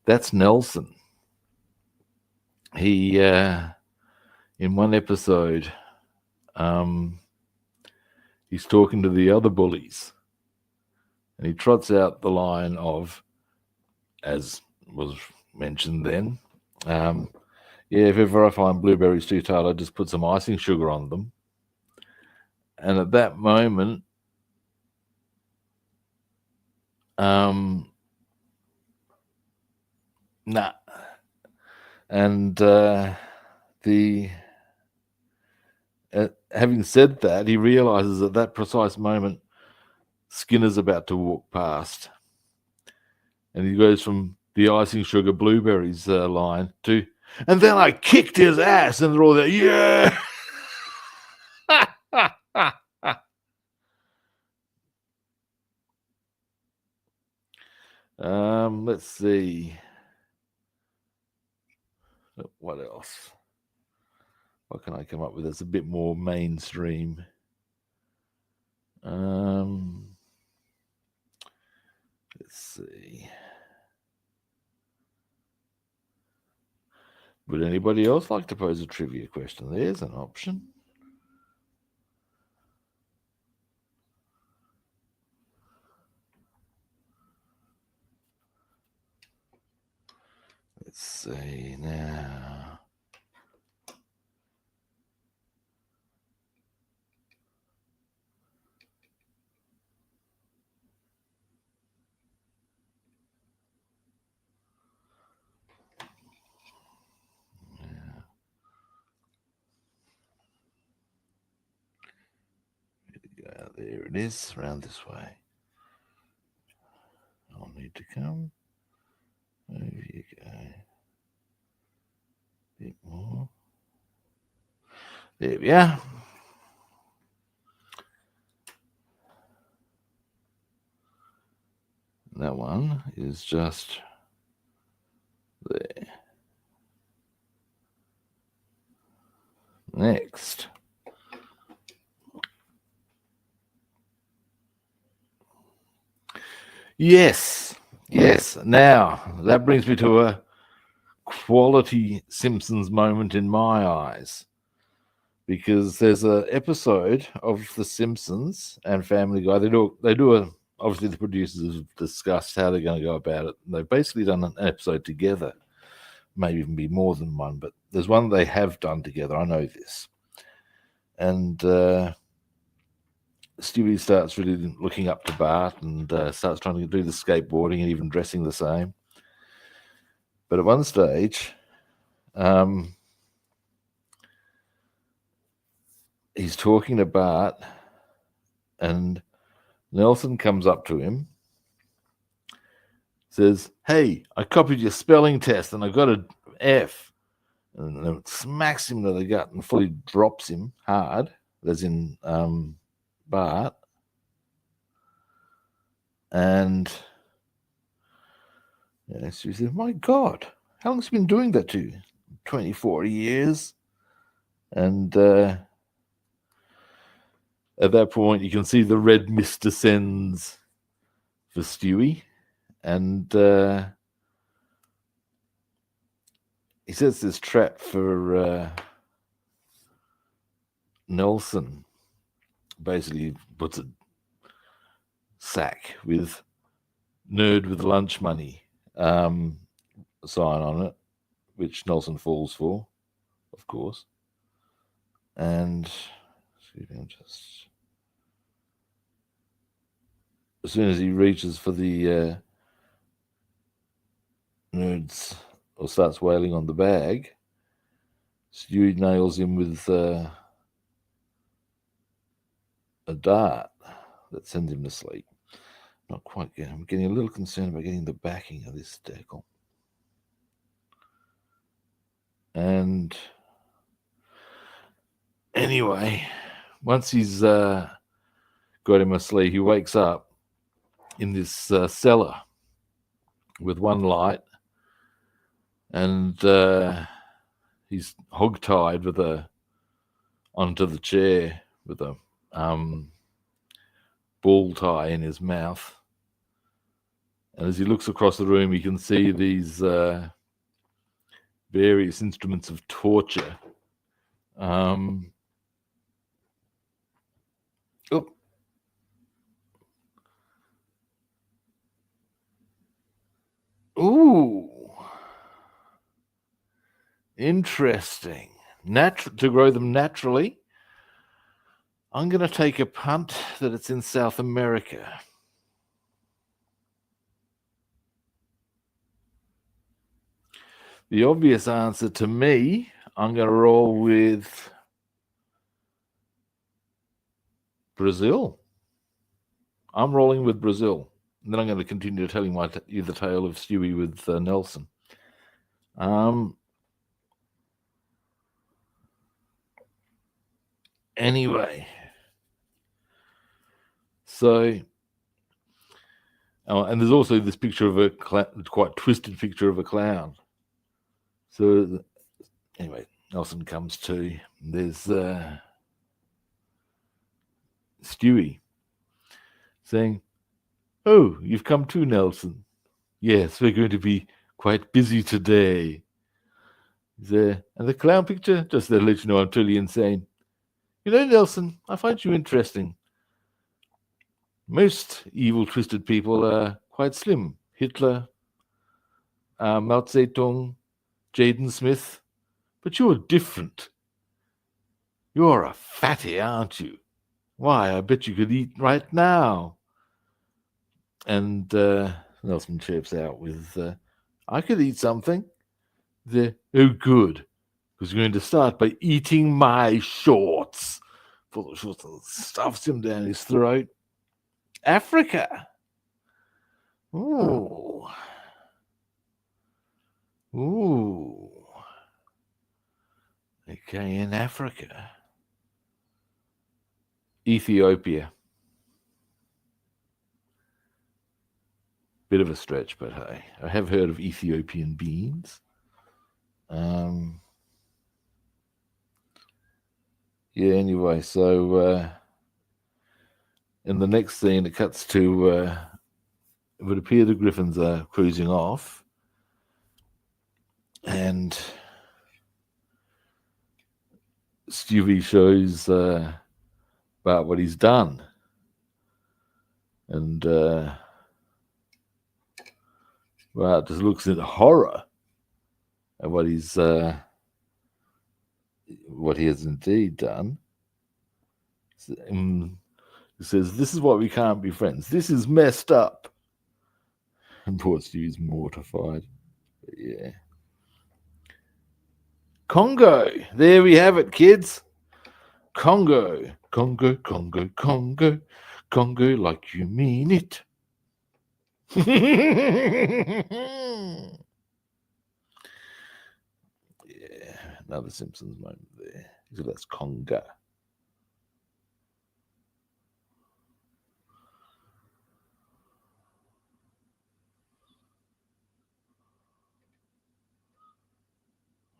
[SPEAKER 1] That's Nelson. He, in one episode, he's talking to the other bullies and he trots out the line of, as was mentioned then, Yeah, if ever I find blueberries too tart, I just put some icing sugar on them. And at that moment, nah. And having said that, he realizes at that precise moment, Skinner's about to walk past. And he goes from the icing sugar blueberries line to, and then I kicked his ass, and they're all there, yeah. Let's see. What else? What can I come up with that's a bit more mainstream? Let's see. Would anybody else like to pose a trivia question? There's an option. Let's see now. There it is, round this way. I'll need to come. Over you go. A bit more. There we are. That one is just there. Next. Yes. Now, that brings me to a quality Simpsons moment in my eyes. Because there's an episode of The Simpsons and Family Guy. Obviously, the producers have discussed how they're going to go about it. They've basically done an episode together. Maybe even be more than one, but there's one they have done together. I know this. And Stewie starts really looking up to Bart and starts trying to do the skateboarding and even dressing the same. But at one stage, he's talking to Bart, and Nelson comes up to him, says, "Hey, I copied your spelling test and I got an F." And then smacks him to the gut and fully drops him hard, as in Bart. And she says, "My God, how long has he been doing that to you?" 24 years. And at that point, you can see the red mist descends for Stewie. And he sets this trap for Nelson. Basically, puts a sack with "nerd with lunch money" sign on it, which Nelson falls for, of course. And as soon as he reaches for the nerds or starts wailing on the bag, Stewie nails him with a dart that sends him to sleep. Not quite getting. I'm getting a little concerned about getting the backing of this decal. And anyway, once he's got him asleep, he wakes up in this cellar with one light, and he's hogtied onto the chair with a ball tie in his mouth. And as he looks across the room, he can see these various instruments of torture. Ooh. Interesting. To grow them naturally, I'm going to take a punt that it's in South America. The obvious answer to me, I'm going to roll with Brazil. I'm rolling with Brazil. And then I'm going to continue telling you the tale of Stewie with Nelson. Anyway, so, and there's also this picture of a quite twisted picture of a clown. So, anyway, Nelson comes to. There's Stewie saying, "Oh, you've come too, Nelson. Yes, we're going to be quite busy today." And the clown picture, just to let you know I'm totally insane. You know, Nelson, I find you interesting. Most evil, twisted people are quite slim. Hitler, Mao Zedong, Jaden Smith. But you're different. You're a fatty, aren't you? Why, I bet you could eat right now. And Nelson chirps out with, I could eat something. Oh, good. Because you're going to start by eating my shorts. Full of shorts, and stuffs him down his throat. Africa. Ooh. Ooh. Okay, in Africa. Ethiopia. Bit of a stretch, but hey, I have heard of Ethiopian beans. Yeah, anyway, so in the next scene, it cuts to, it would appear the Griffins are cruising off, and Stewie shows Bart what he's done. And Bart just looks in horror at what he has indeed done. He says, "This is why we can't be friends. This is messed up." And poor Stewie's mortified. But yeah. Congo. There we have it, kids. Congo. Congo, Congo, Congo. Congo like you mean it. Yeah, another Simpsons moment there. So that's Congo.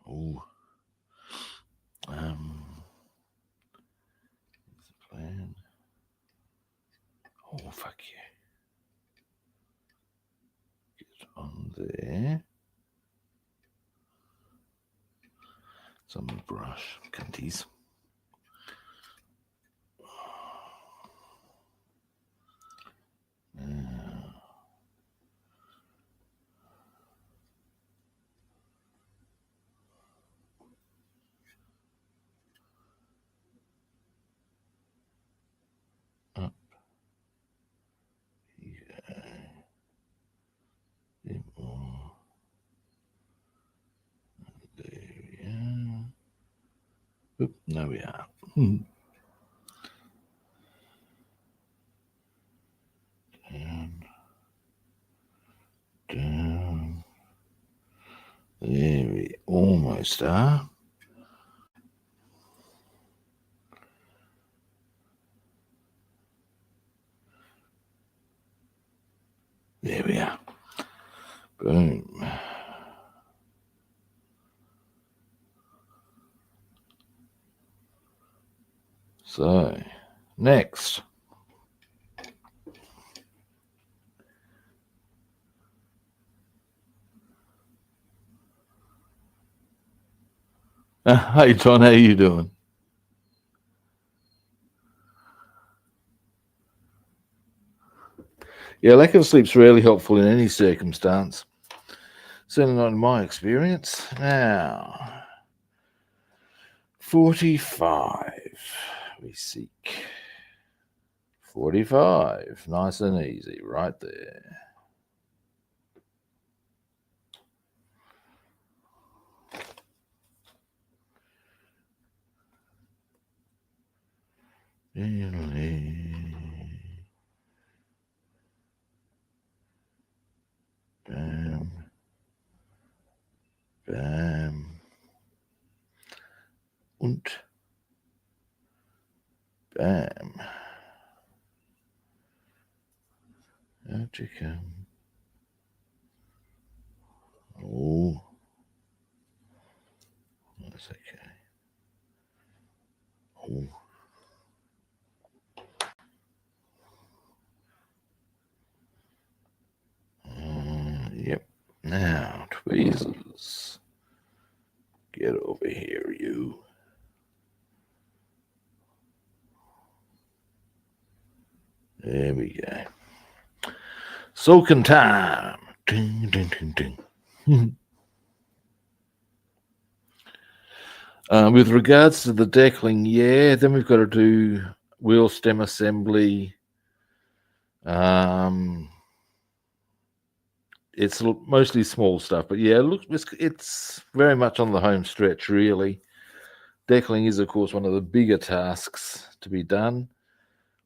[SPEAKER 1] Oh. Plan. Oh, fuck yeah. Get on there. Some brush, cunties. Up. Yeah. More. There we are. Oop, there we are. Down. Down. There we almost are. There we are. Boom. So, next. Hey, John, how you doing? Yeah, lack of sleep's really helpful in any circumstance. Certainly not in my experience. Now, 45. We seek 45. Nice and easy right there. Bam. Bam. Und bam. Out you come. Oh, that's okay. Oh. Yep. Now, tweezers. Get over here, you. There we go. Soaking time. Ding, ding, ding, ding. With regards to the deckling, yeah, then we've got to do wheel stem assembly. It's mostly small stuff, but yeah, look, it's very much on the home stretch, really. Deckling is, of course, one of the bigger tasks to be done.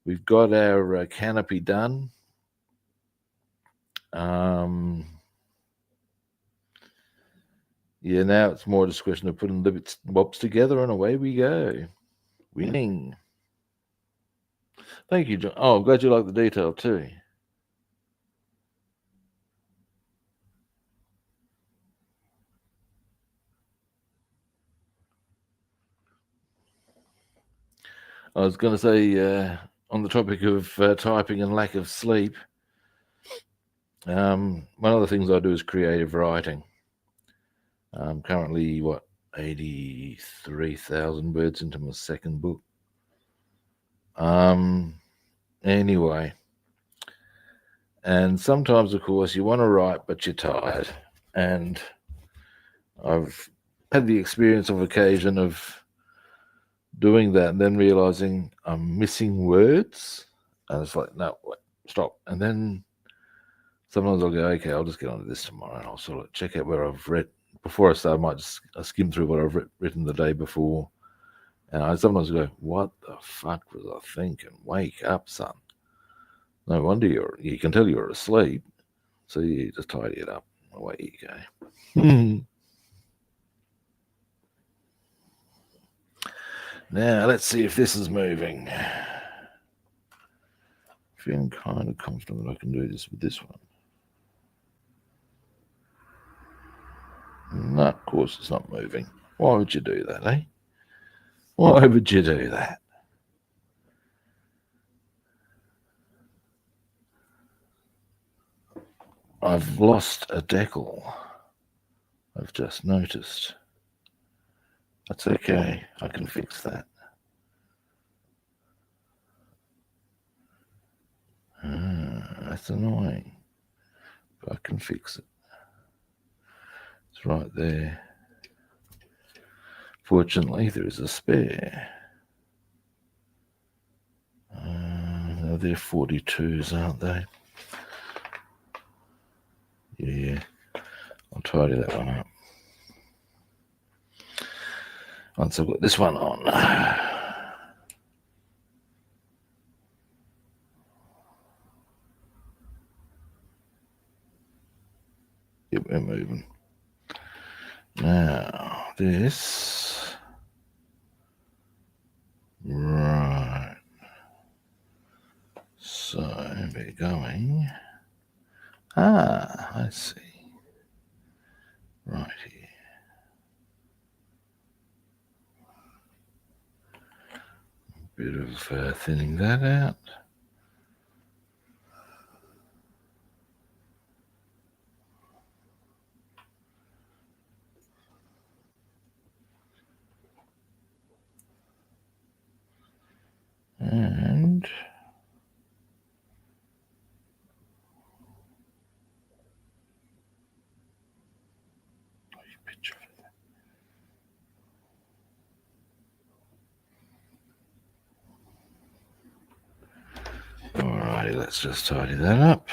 [SPEAKER 1] We've got our canopy done. Yeah, now it's more just a question of putting the bits and bobs together, and away we go. Winning. Thank you, John. Oh, I'm glad you like the detail too. I was going to say, on the topic of typing and lack of sleep, one of the things I do is creative writing. I'm currently, 83,000 words into my second book. Anyway, and sometimes, of course, you want to write, but you're tired. And I've had the experience of occasion of doing that and then realizing I'm missing words. And it's like, no, wait, stop. And then sometimes I'll go, okay, I'll just get onto this tomorrow and I'll sort of check out where I've read. Before I start, I might just skim through what I've written the day before. And I sometimes go, what the fuck was I thinking? Wake up, son. No wonder you can tell you're asleep. So you just tidy it up. Away you go. Now, let's see if this is moving. Feeling kind of confident that I can do this with this one. No, of course it's not moving. Why would you do that, eh? Why would you do that? I've lost a decal. I've just noticed. That's okay. I can fix that. That's annoying. But I can fix it. It's right there. Fortunately, there is a spare. They're 42s, aren't they? Yeah. I'll tidy that one up. Once I've got this one on. Yep, we're moving. Now, this. Right. So, we're going. I see. Right here. Bit of thinning that out. And picture of that. let's just tidy that up.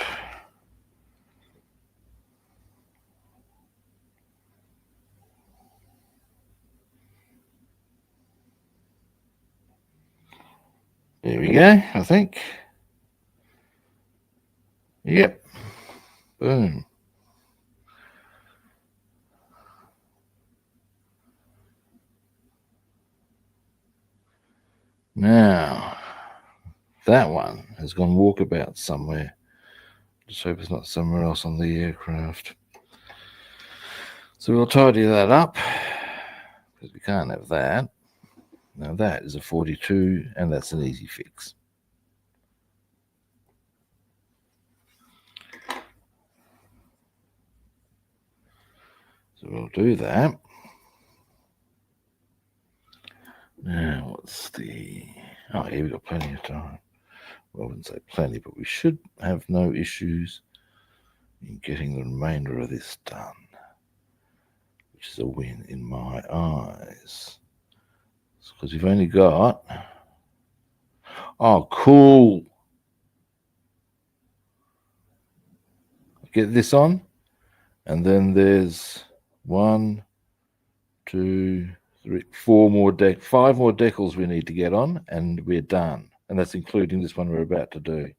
[SPEAKER 1] There we go, I think. Yep. Boom. Now, that one has gone walkabout somewhere. Just hope it's not somewhere else on the aircraft. So we'll tidy that up, because we can't have that. Now that is a 42, and that's an easy fix. So we'll do that. Now, what's the... Oh, yeah, we've got plenty of time. Well, I wouldn't say plenty, but we should have no issues in getting the remainder of this done, which is a win in my eyes. Because we've only got... Oh, cool. Get this on, and then there's 1, 2, 3, 4 more 5 more decals we need to get on, and we're done. And that's including this one we're about to do.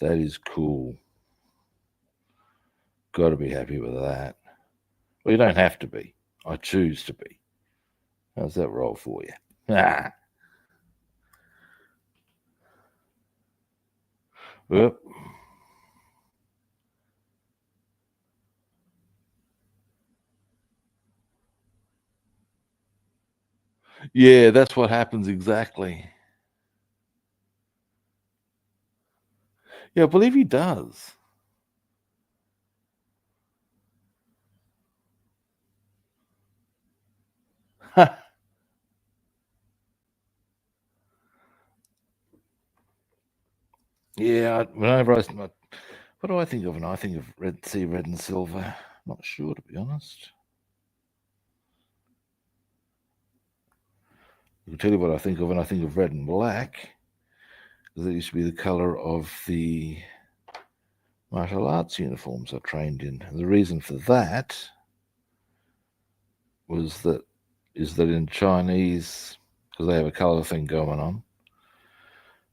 [SPEAKER 1] That is cool. Got to be happy with that. Well, you don't have to be. I choose to be. How's that roll for you? Ah. Yep. Yeah, that's what happens exactly. Yeah, I believe he does. Yeah, whenever what do I think of? And I think of red and silver. Not sure, to be honest. I can tell you what I think of, and I think of red and black, because that used to be the color of the martial arts uniforms I trained in. And the reason for that is that in Chinese, because they have a color thing going on,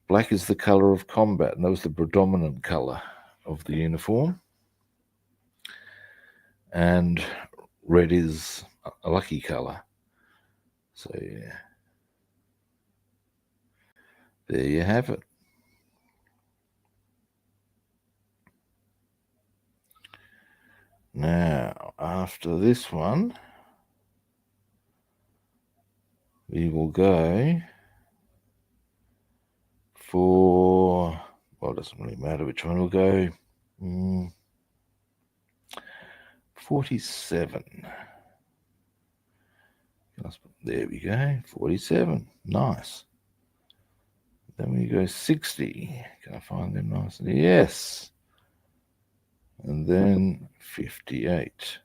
[SPEAKER 1] black is the color of combat, and that was the predominant color of the uniform. And red is a lucky color. So yeah, there you have it. Now, after this one, we will go for, well, it doesn't really matter which one we'll go. 47. There we go, 47. Nice. Then we go 60. Can I find them nicely? Yes. And then 58.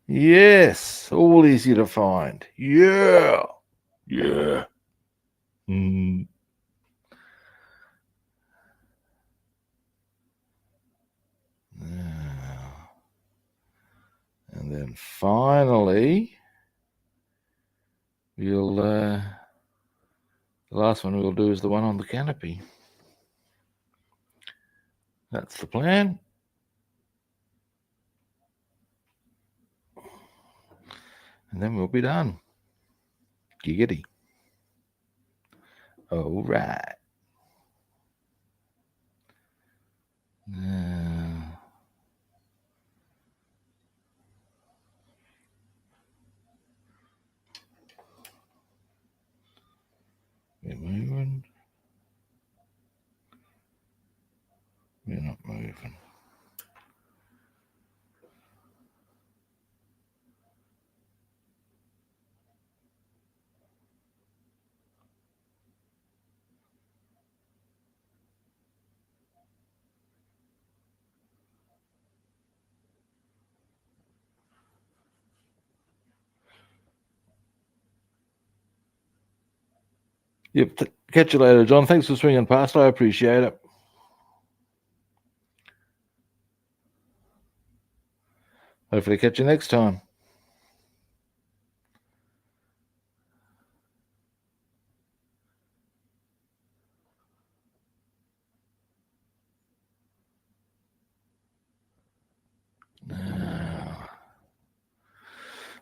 [SPEAKER 1] Yes, all easy to find. Yeah. Yeah. Now, and then finally, we'll the last one we'll do is the one on the canopy. That's the plan. And then we'll be done. Giggity. All right. Now, we're moving. We're not moving. Yep, Catch you later, John. Thanks for swinging past. I appreciate it. Hopefully catch you next time. Now,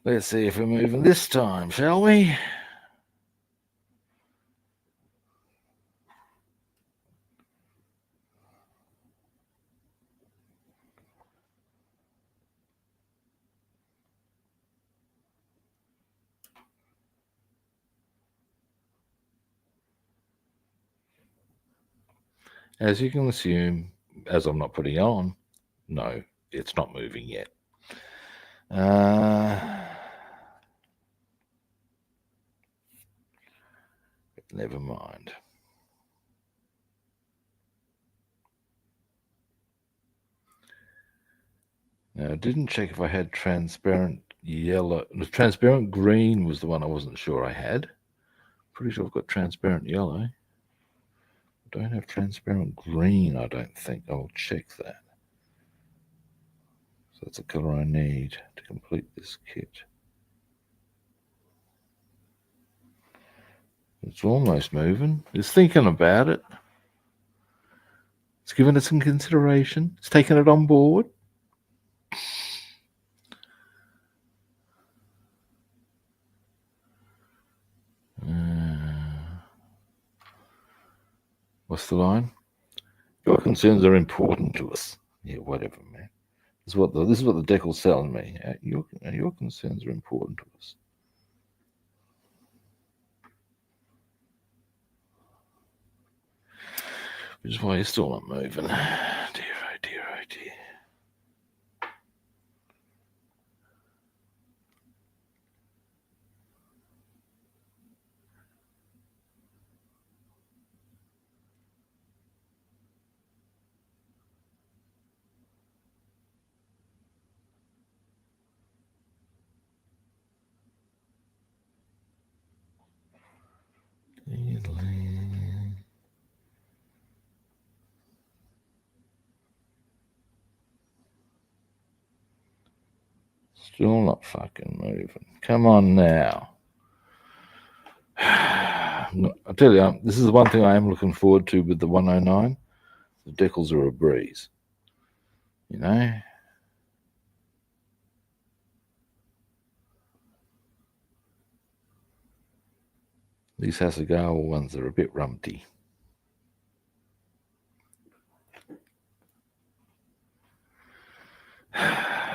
[SPEAKER 1] let's see if we're moving this time, shall we? As you can assume, as I'm not putting on, no, it's not moving yet. Never mind. Now, I didn't check if I had transparent yellow. The transparent green was the one I wasn't sure I had. Pretty sure I've got transparent yellow. I don't have transparent green, I don't think. I'll check that. So that's the color I need to complete this kit. It's almost moving. It's thinking about it. It's giving it some consideration. It's taking it on board. What's the line? Your concerns are important to us. Yeah, whatever, man. This is what the decal's telling me. Your concerns are important to us. Which is why you're still not moving. Dear, oh dear, oh dear. Still not fucking moving. Come on now. I tell you, this is the one thing I am looking forward to with the 109. The decals are a breeze. You know? These Hasegawa ones are a bit rumpty.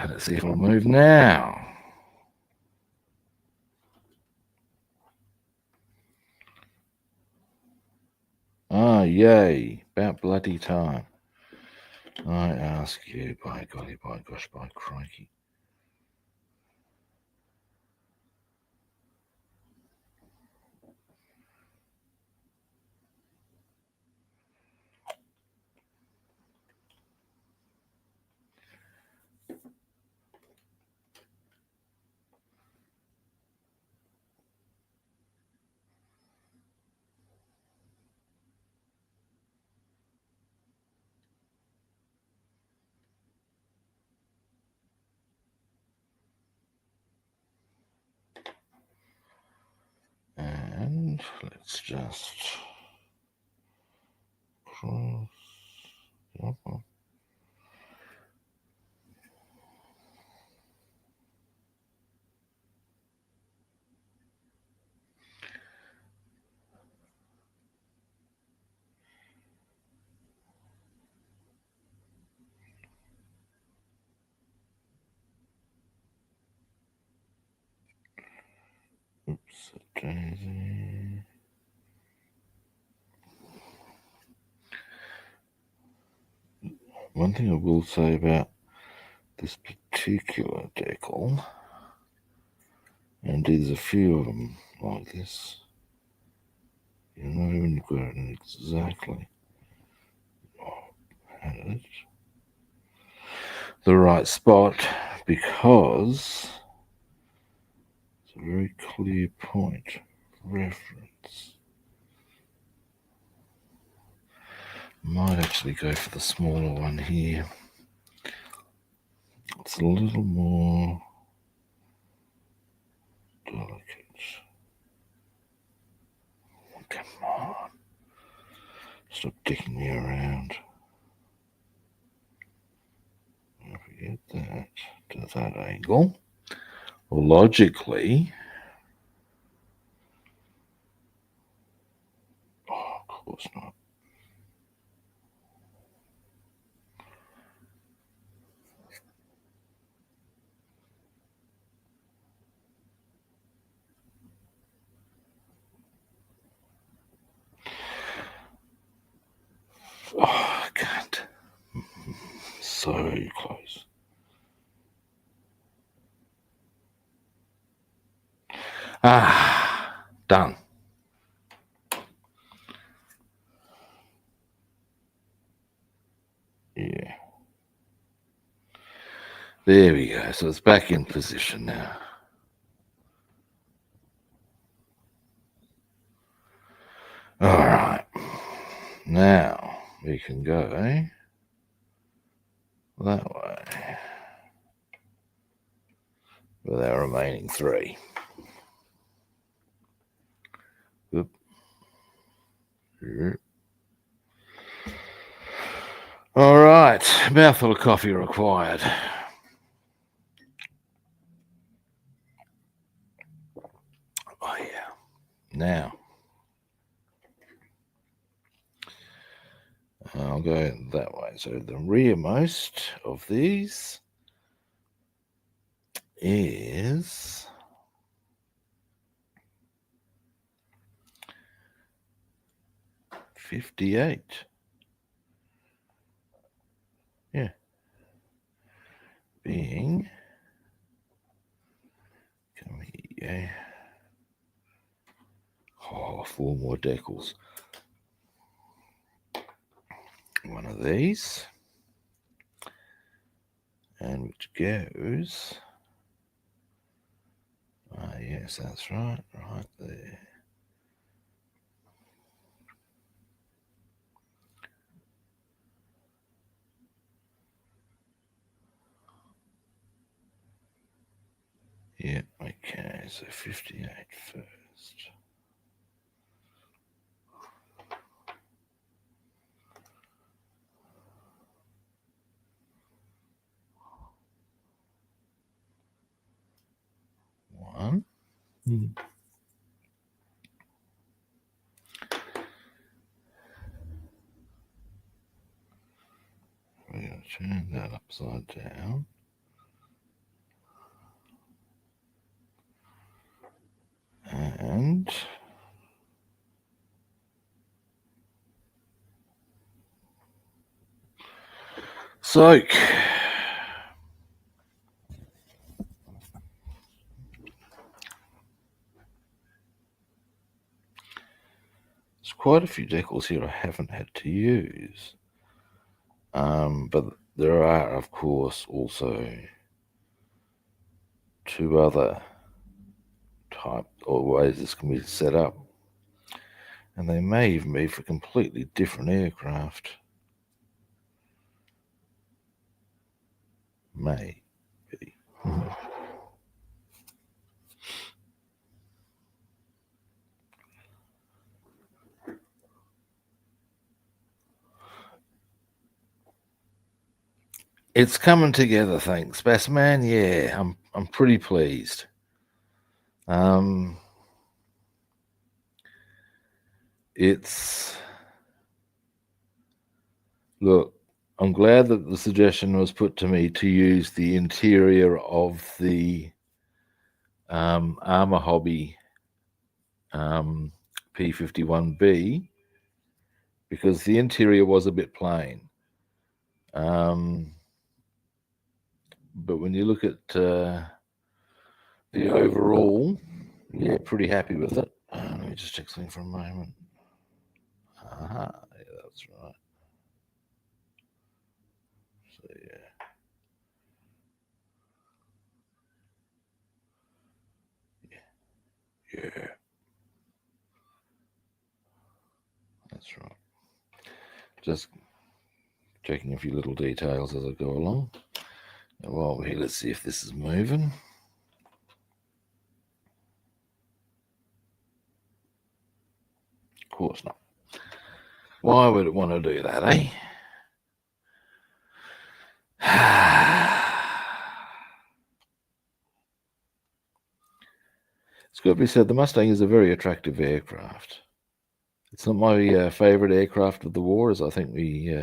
[SPEAKER 1] Let's see if it'll move now. Ah, yay. About bloody time. I ask you, by golly, by gosh, by crikey. And let's just cross. Oops, daisy. One thing I will say about this particular decal, and there's a few of them like this, you're not even got it in exactly the right spot, because it's a very clear point of reference. Might actually go for the smaller one here. It's a little more delicate. Come on. Stop dicking me around. If we get that to that angle, well, logically, of course not. Oh, I can't. So close. Ah, done. Yeah. There we go. So it's back in position now. All right. Now we can go that way with our remaining three. Oop. All right. Mouthful of coffee required. Oh, yeah. Now, I'll go that way. So the rearmost of these is 58. Yeah. Being, come here. Oh, 4 more decals. One of these. And which goes, yes, that's right there. Yeah, okay, so 58 first. One. We're going to turn that upside down. And soak. There's quite a few decals here I haven't had to use. But there are, of course, also 2 other type or ways this can be set up. And they may even be for completely different aircraft. May be. It's coming together, thanks, Bassman. Yeah, I'm pretty pleased. It's look, I'm glad that the suggestion was put to me to use the interior of the Armour Hobby P-51B because the interior was a bit plain. But when you look at the overall, yeah, pretty happy with it. Let me just check something for a moment. Yeah, that's right. So yeah, that's right. Just checking a few little details as I go along. And while we're here, let's see if this is moving. Of course not. Why would it want to do that, eh? It's got to be said, the Mustang is a very attractive aircraft. It's not my favourite aircraft of the war, as I think we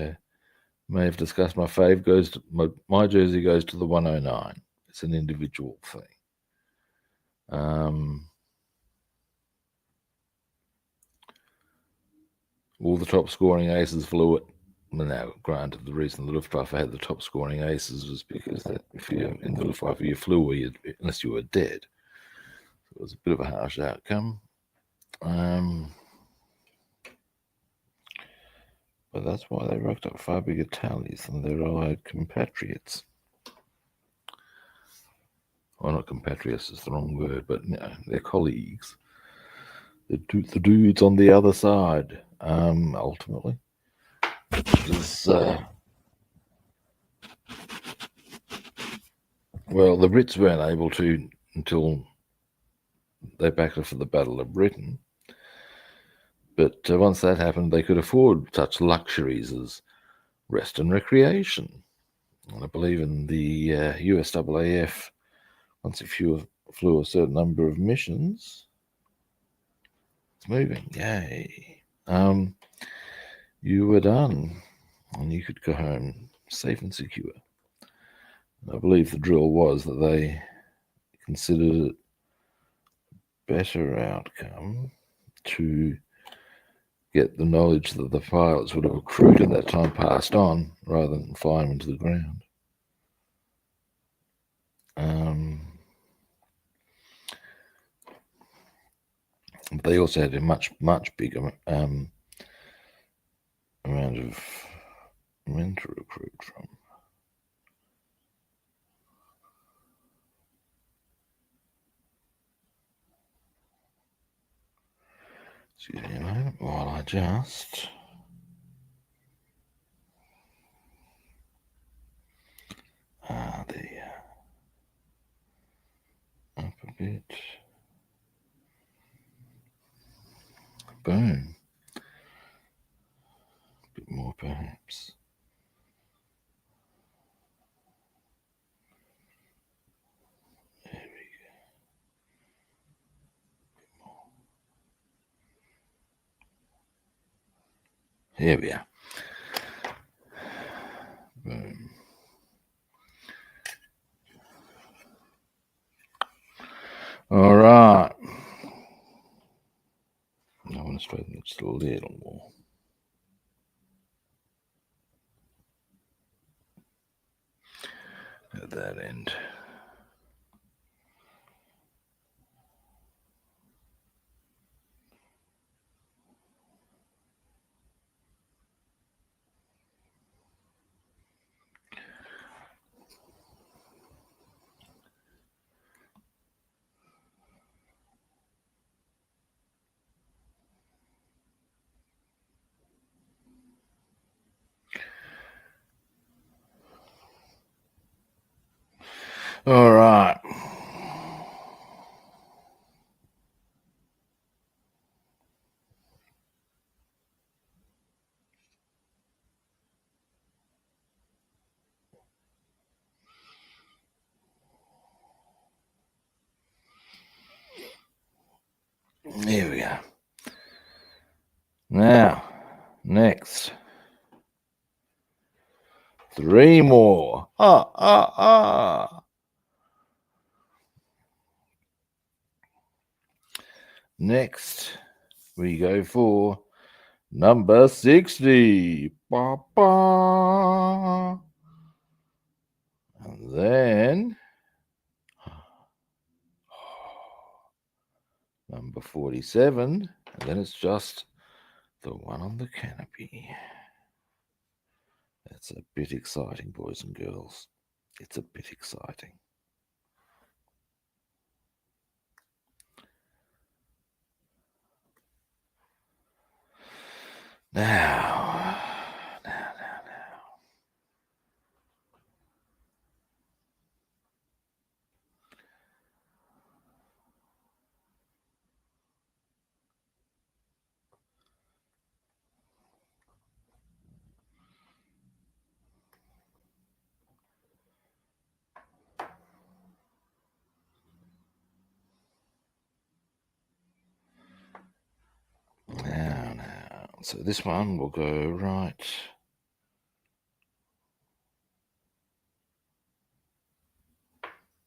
[SPEAKER 1] may have discussed. My fave goes to my jersey goes to the 109. It's an individual thing. All the top scoring aces flew it. Now, granted, the reason the Luftwaffe had the top scoring aces was because that if you're in the Luftwaffe, you flew unless you were dead. So it was a bit of a harsh outcome. But that's why they racked up far bigger tallies than their allied compatriots. Well, not compatriots is the wrong word, but their colleagues. The dudes on the other side, ultimately. Well, the Brits weren't able to until they backed off at the Battle of Britain. But once that happened, they could afford such luxuries as rest and recreation. And I believe in the USAAF, once you flew a certain number of missions, it's moving, yay. You were done, and you could go home safe and secure. I believe the drill was that they considered it a better outcome to get the knowledge that the pilots would have accrued at that time passed on rather than fly them into the ground. But they also had a much bigger amount of men to recruit from. Excuse me a moment while I just there. Up a bit. Boom. A bit more perhaps. There we go. A bit more. Here we are. Boom. All right. I want to straighten it just a little more. At that end. All right. Here we go. Now, next. 3 more. Next, we go for number 60. Ba-ba. And then number 47. And then it's just the one on the canopy. That's a bit exciting, boys and girls. It's a bit exciting. Now, So this one will go right.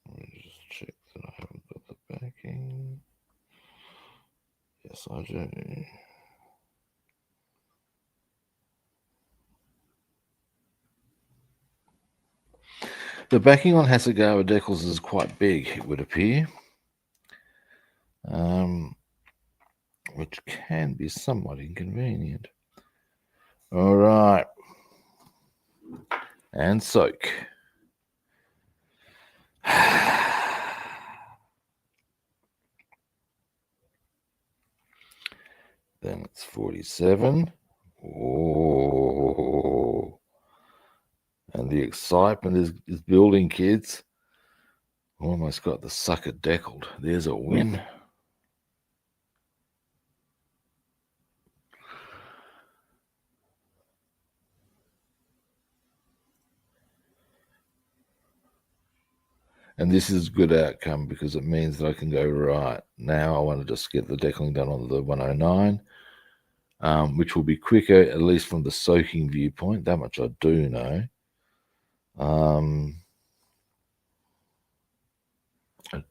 [SPEAKER 1] Let me just check that I haven't got the backing. Yes, I do. The backing on Hasegawa decals is quite big, it would appear, which can be somewhat inconvenient. All right, and soak. Then it's 47. Oh, and the excitement is building, kids. Almost got the sucker deckled. There's a win. And this is a good outcome because it means that I can go, right, now I want to just get the deckling done on the 109, which will be quicker, at least from the soaking viewpoint. That much I do know. I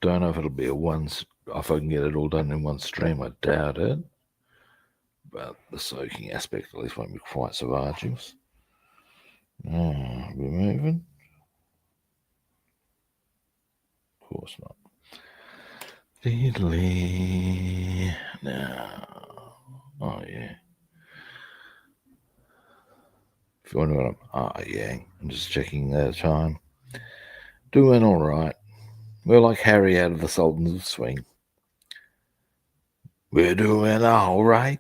[SPEAKER 1] don't know if it'll be if I can get it all done in one stream. I doubt it. But the soaking aspect at least won't be quite so arduous. We're moving. Of course not. Diddly. Now. Oh, yeah. If you wonder what I'm just checking the time. Doing all right. We're like Harry out of the Sultans of Swing. We're doing all right.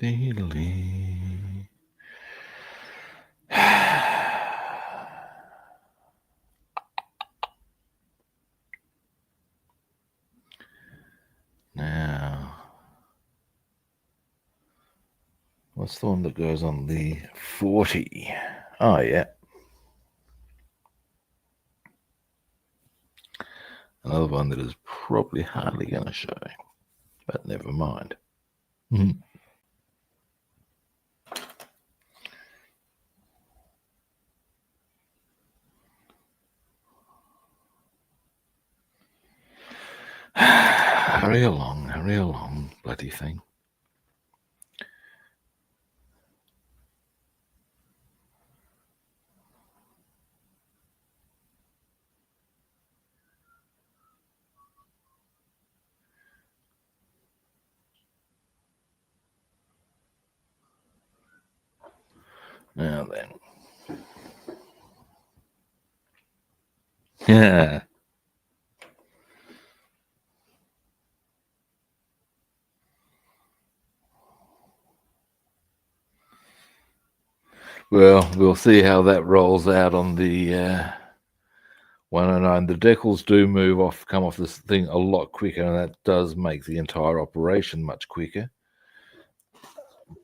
[SPEAKER 1] Diddly. Now, what's the one that goes on the 40? Oh, yeah. Another one that is probably hardly going to show, but never mind. Hurry along, bloody thing. Now then. Yeah. Well, we'll see how that rolls out on the 109. The decals do come off this thing a lot quicker, and that does make the entire operation much quicker.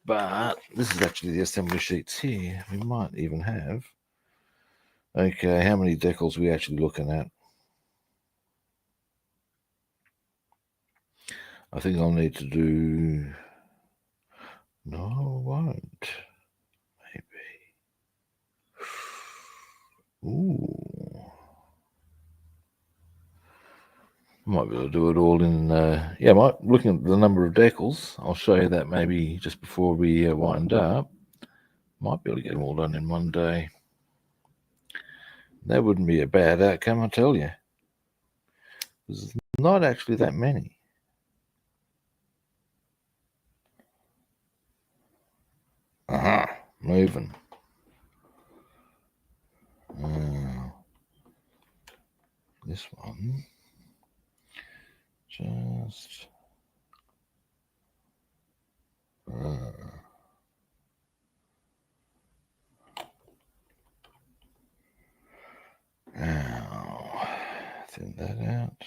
[SPEAKER 1] But this is actually the assembly sheets here. We might even have. Okay, how many decals are we actually looking at? I think I'll need to do... No, I won't. Maybe. Ooh. Might be able to do it all in... looking at the number of decals, I'll show you that maybe just before we wind up. Might be able to get them all done in one day. That wouldn't be a bad outcome, I tell you. There's not actually that many. Moving. This one. Just... Thin that out.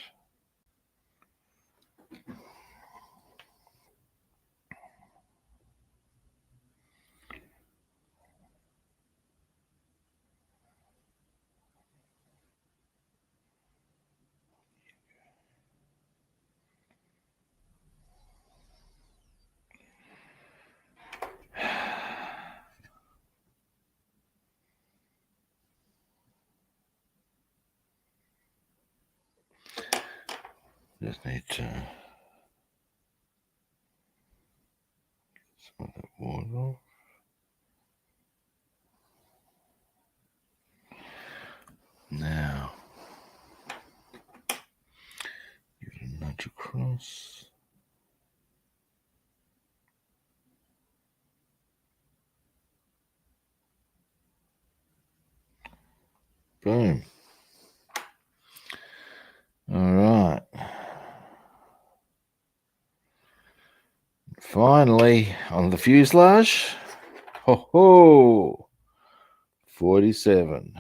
[SPEAKER 1] Just need to get some of that water off. Now, give it a nudge across. Boom. All right. Finally, on the fuselage. Ho ho! 47.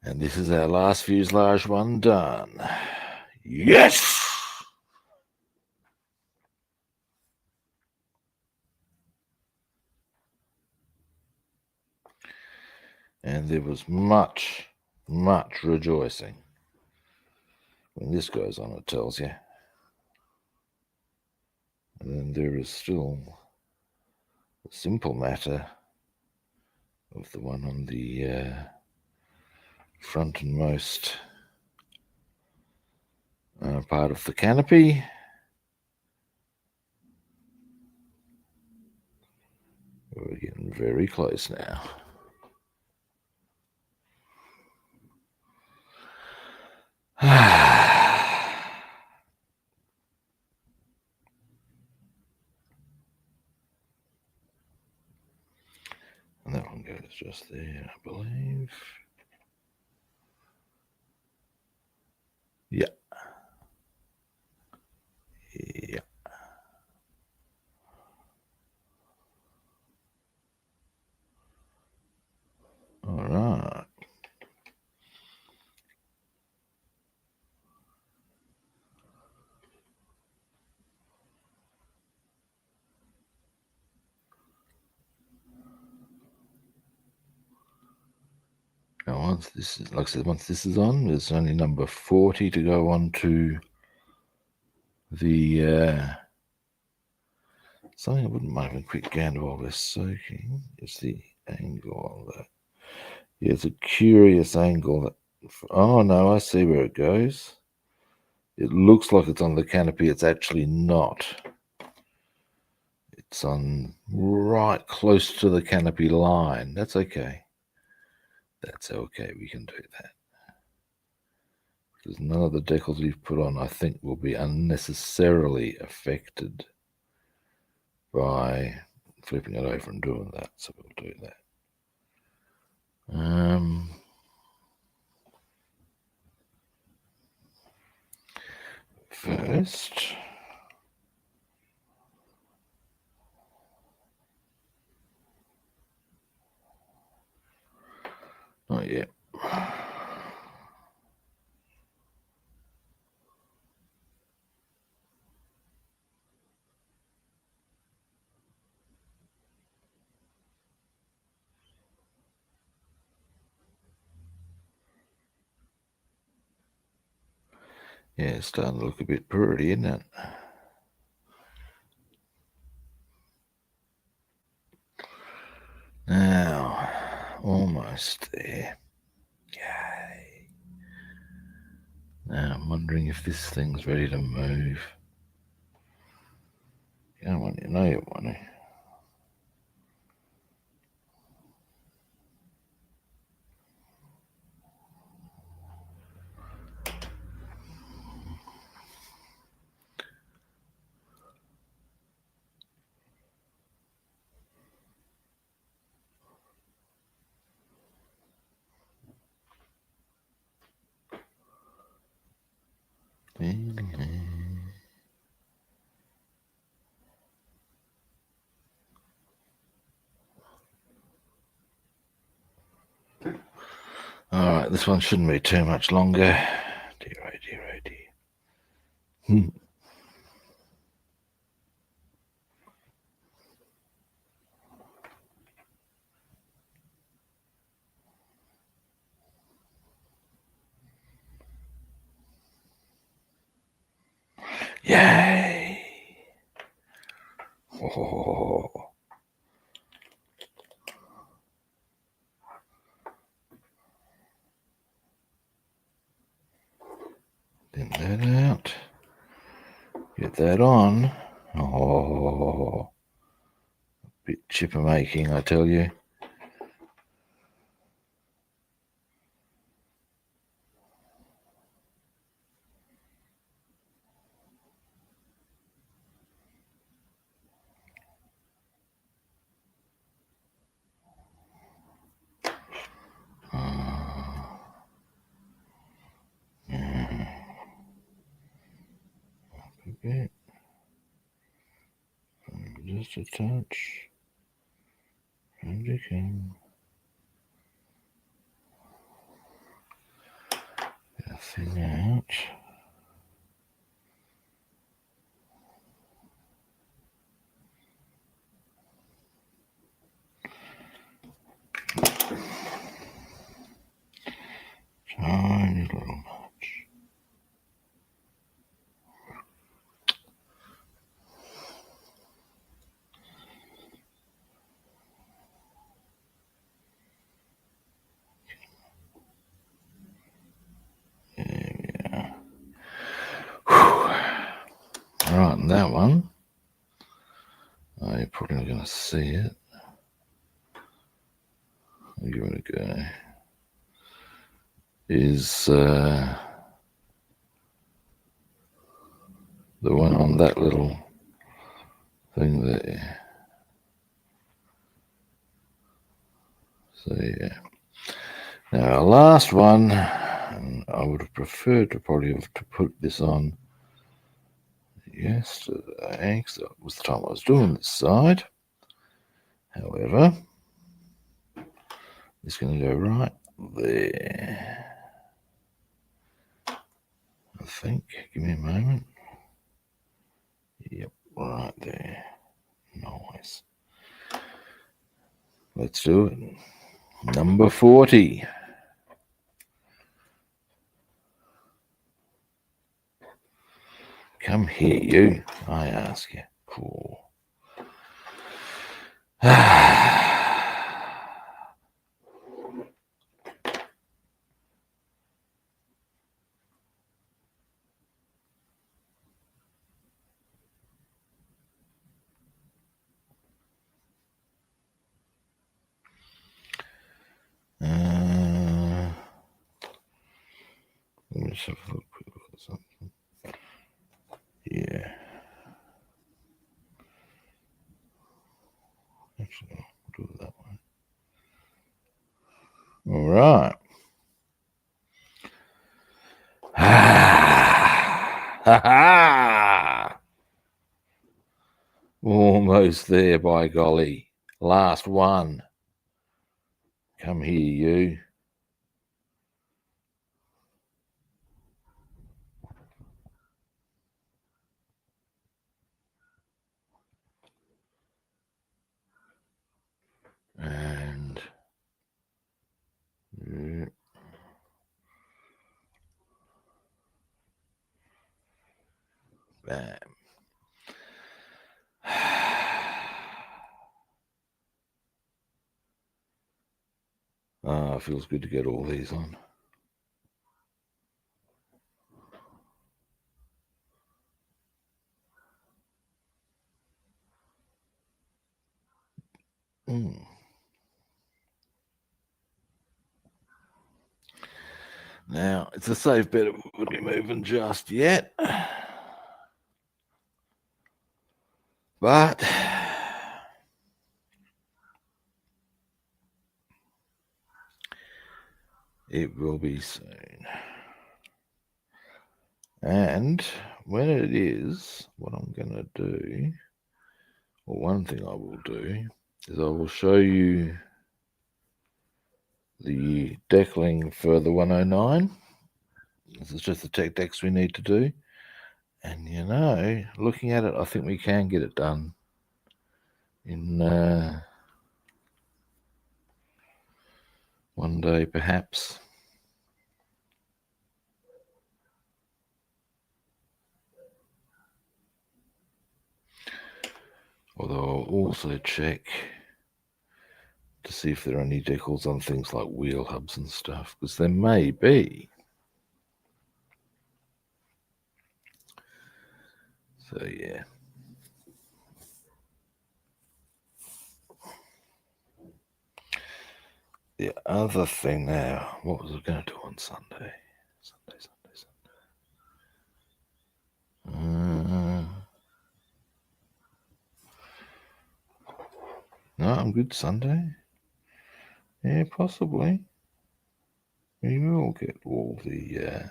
[SPEAKER 1] And this is our last fuselage one done. Yes! And there was much, much rejoicing. When this goes on, it tells you. And then there is still the simple matter of the one on the front and most part of the canopy. We're getting very close now. And that one goes just there, I believe. Yeah. Yeah. All right. Now, once this is, like I said, once this is on, there's only number 40 to go on to the something I wouldn't mind having a quick gander while we're soaking is the angle of that. Yeah, it's a curious angle. That, oh no, I see where it goes. It looks like it's on the canopy. It's actually not. It's on right close to the canopy line. That's okay. That's okay. We can do that. Because none of the decals we've put on, I think, will be unnecessarily affected by flipping it over and doing that. So we'll do that. First, not yet. Yeah, it's starting to look a bit pretty, isn't it? Now, almost there. Yay. Now, I'm wondering if this thing's ready to move. You don't want to know you want to. All right, this one shouldn't be too much longer. Dear, oh dear, oh dear. Yay! Oh. Thin that out. Get that on. Oh, a bit chipper making, I tell you. Okay. Just a touch. And you can. Get a thing out. Tiny little notch. There we are. Whew. Right, and that one. Oh, you're probably not going to see it. I'll give it a go. Is the one on that little thing there. So yeah. Now our last one, and I would have preferred to probably have to put this on yesterday, because that was the time I was doing this side. However, it's going to go right there. I think. Give me a moment. Yep, right there. Nice. Let's do it. Number 40. Come here, you. I ask you. Cool. Let me just have a quick look at something. Yeah. Actually, I'll do it that way. All right. Almost there, by golly. Last one. Come here, you. And yeah. Bam. Ah, feels good to get all these on. Now, it's a safe bet it wouldn't be moving just yet. But it will be soon. And when it is, what I'm going to do, or one thing I will do, is I will show you the decaling for the 109. This is just the tech decks we need to do. And you know, looking at it, I think we can get it done in one day, perhaps. Although I'll also check to see if there are any decals on things like wheel hubs and stuff, because there may be. So yeah. The other thing now, what was I going to do on Sunday? Sunday. No, I'm good Sunday. Yeah, possibly. We will get all the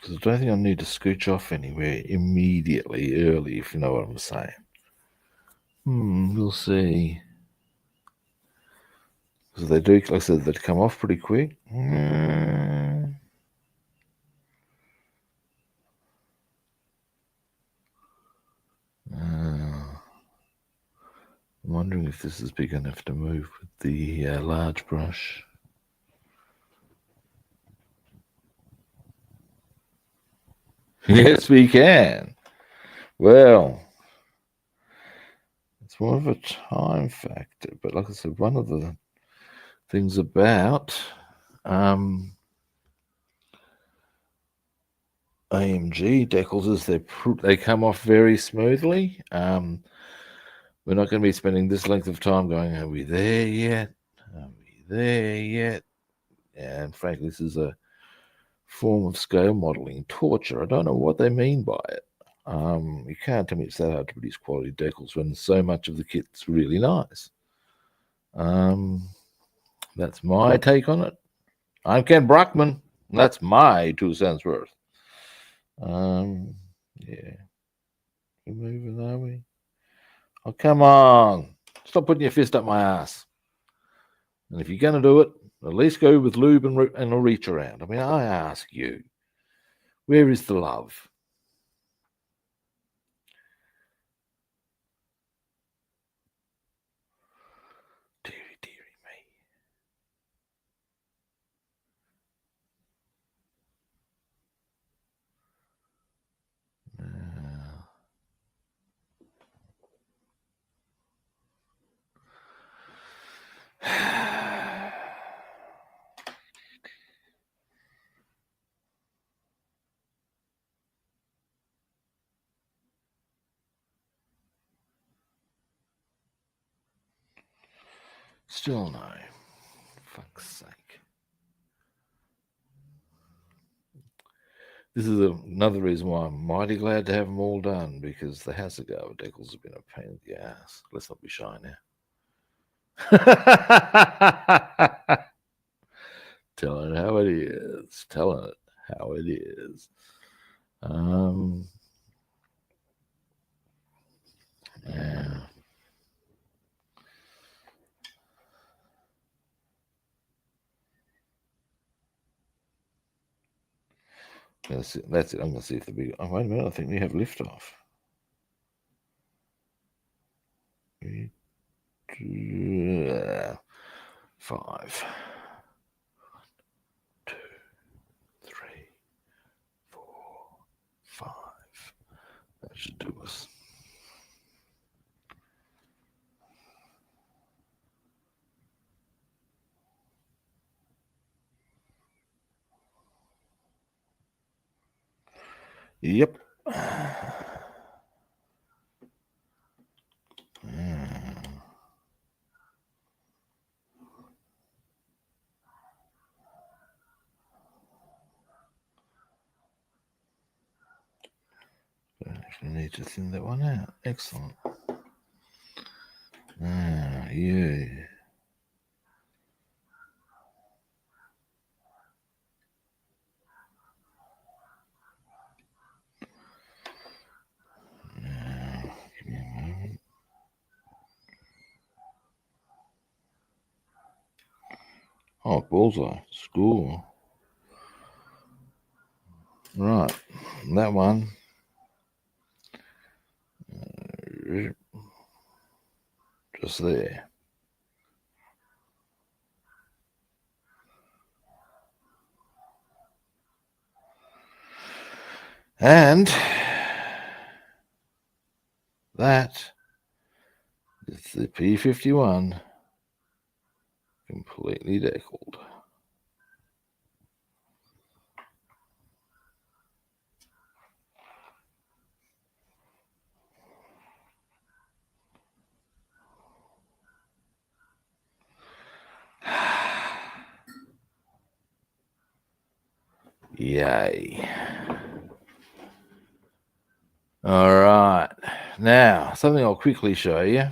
[SPEAKER 1] because I don't think I need to scooch off anywhere immediately early, if you know what I'm saying. We'll see. Because they do, like I said, they'd come off pretty quick. I'm wondering if this is big enough to move with the large brush. Yes, we can. Well, it's more of a time factor, but like I said, one of the things about AMG decals is they come off very smoothly. We're not going to be spending this length of time going, are we there yet? Are we there yet? And frankly, this is a form of scale modeling torture. I don't know what they mean by it. You can't tell me it's that hard to produce quality decals when so much of the kit's really nice. That's my take on it. I'm Ken Brockman. That's my 2 cents worth. Yeah. We're moving, are we? Oh, come on. Stop putting your fist up my ass. And if you're going to do it, at least go with lube and a reach around. I mean, I ask you, where is the love? Deary, deary me. Still no. Fuck's sake. This is another reason why I'm mighty glad to have them all done, because the Hasegawa decals have been a pain in the ass. Let's not be shy now. Telling it how it is. Telling it how it is. Yeah. That's it. That's it. I'm going to see if the big. Oh, wait a minute. I think we have liftoff. 5. 2, 3, 4, 5. That should do us. Yep. Don't actually need to thin that one out. Excellent. Yeah. Give me a moment. Oh, bullseye. Score. Right. That one. Just there. And that is the P-51 completely deckled. Yay. All right. Now, something I'll quickly show you.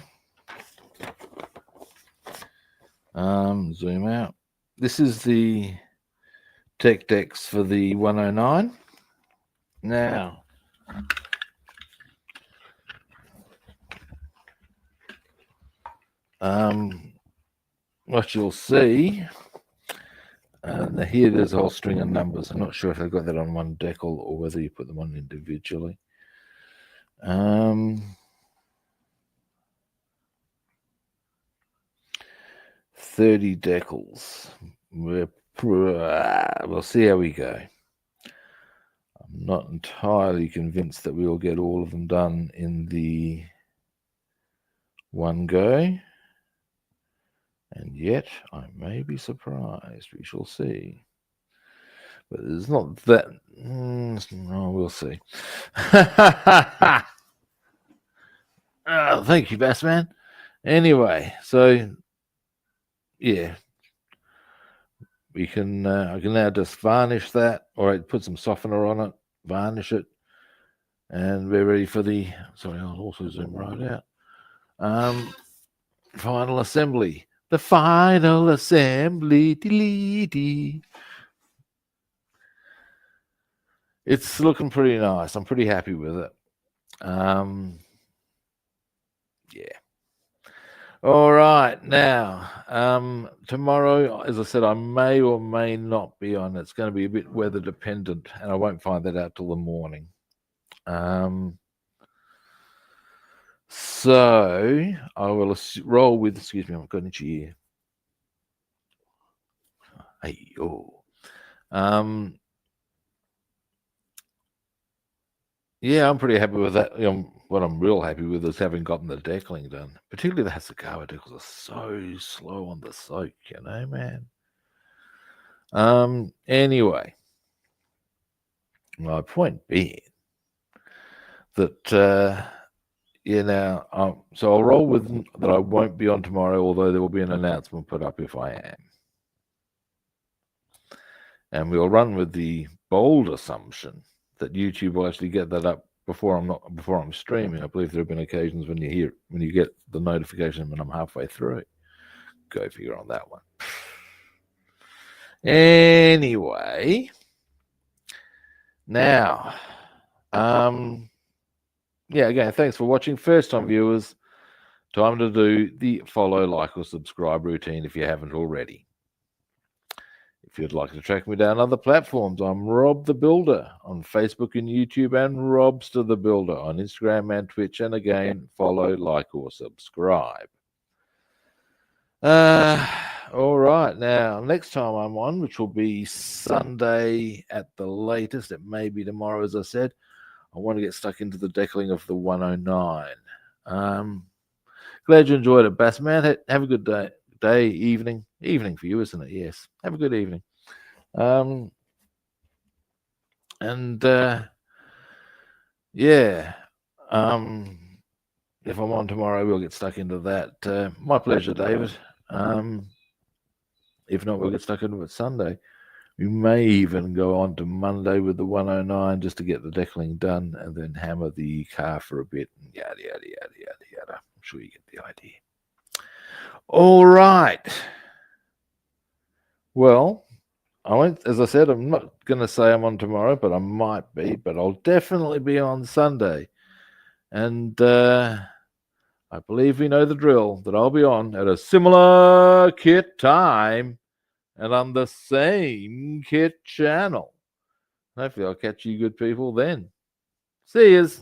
[SPEAKER 1] Zoom out. This is the tech decks for the 109. Now, what you'll see, here there's a whole string of numbers. I'm not sure if they've got that on one decal or whether you put them on individually. 30 decals. We'll see how we go. I'm not entirely convinced that we will get all of them done in the one go. And yet, I may be surprised. We shall see. But it's not that... no, we'll see. Oh, thank you, Bassman. Anyway, so... yeah. We can... I can now just varnish that. Or put some softener on it. Varnish it. And we're ready for the... sorry, I'll also zoom right out. Final assembly. The final assembly. It's looking pretty nice. I'm pretty happy with it. Yeah. All right. Now, tomorrow, as I said, I may or may not be on. It's going to be a bit weather dependent, and I won't find that out till the morning. So I will roll with, excuse me, I've got an itchy ear. Hey, oh. Yeah, I'm pretty happy with that. What I'm real happy with is having gotten the deckling done. Particularly the Hasegawa decals are so slow on the soak, man. Anyway, my point being that, so I'll roll with that I won't be on tomorrow, although there will be an announcement put up if I am. And we'll run with the bold assumption that YouTube will actually get that up before I'm streaming. I believe there have been occasions when you get the notification when I'm halfway through. Go figure on that one. Anyway, now, again, thanks for watching. First time viewers, time to do the follow, like, or subscribe routine if you haven't already. If you'd like to track me down other platforms, I'm Rob the Builder on Facebook and YouTube, and Robster the Builder on Instagram and Twitch. And again, follow, like, or subscribe. All right. Now, next time I'm on, which will be Sunday at the latest, it may be tomorrow, as I said, I want to get stuck into the deckling of the 109. Glad you enjoyed it, Bassman. Have a good day, evening for you, isn't it? Yes. Have a good evening. If I'm on tomorrow, we'll get stuck into that. My pleasure, David. If not, we'll get stuck into it Sunday. We may even go on to Monday with the 109 just to get the deckling done and then hammer the car for a bit. And yada, yada, yada, yada, yada. I'm sure you get the idea. All right. Well, as I said, I'm not going to say I'm on tomorrow, but I might be. But I'll definitely be on Sunday. And I believe we know the drill, that I'll be on at a similar kit time and on the same kit channel. Hopefully I'll catch you good people then. See yous.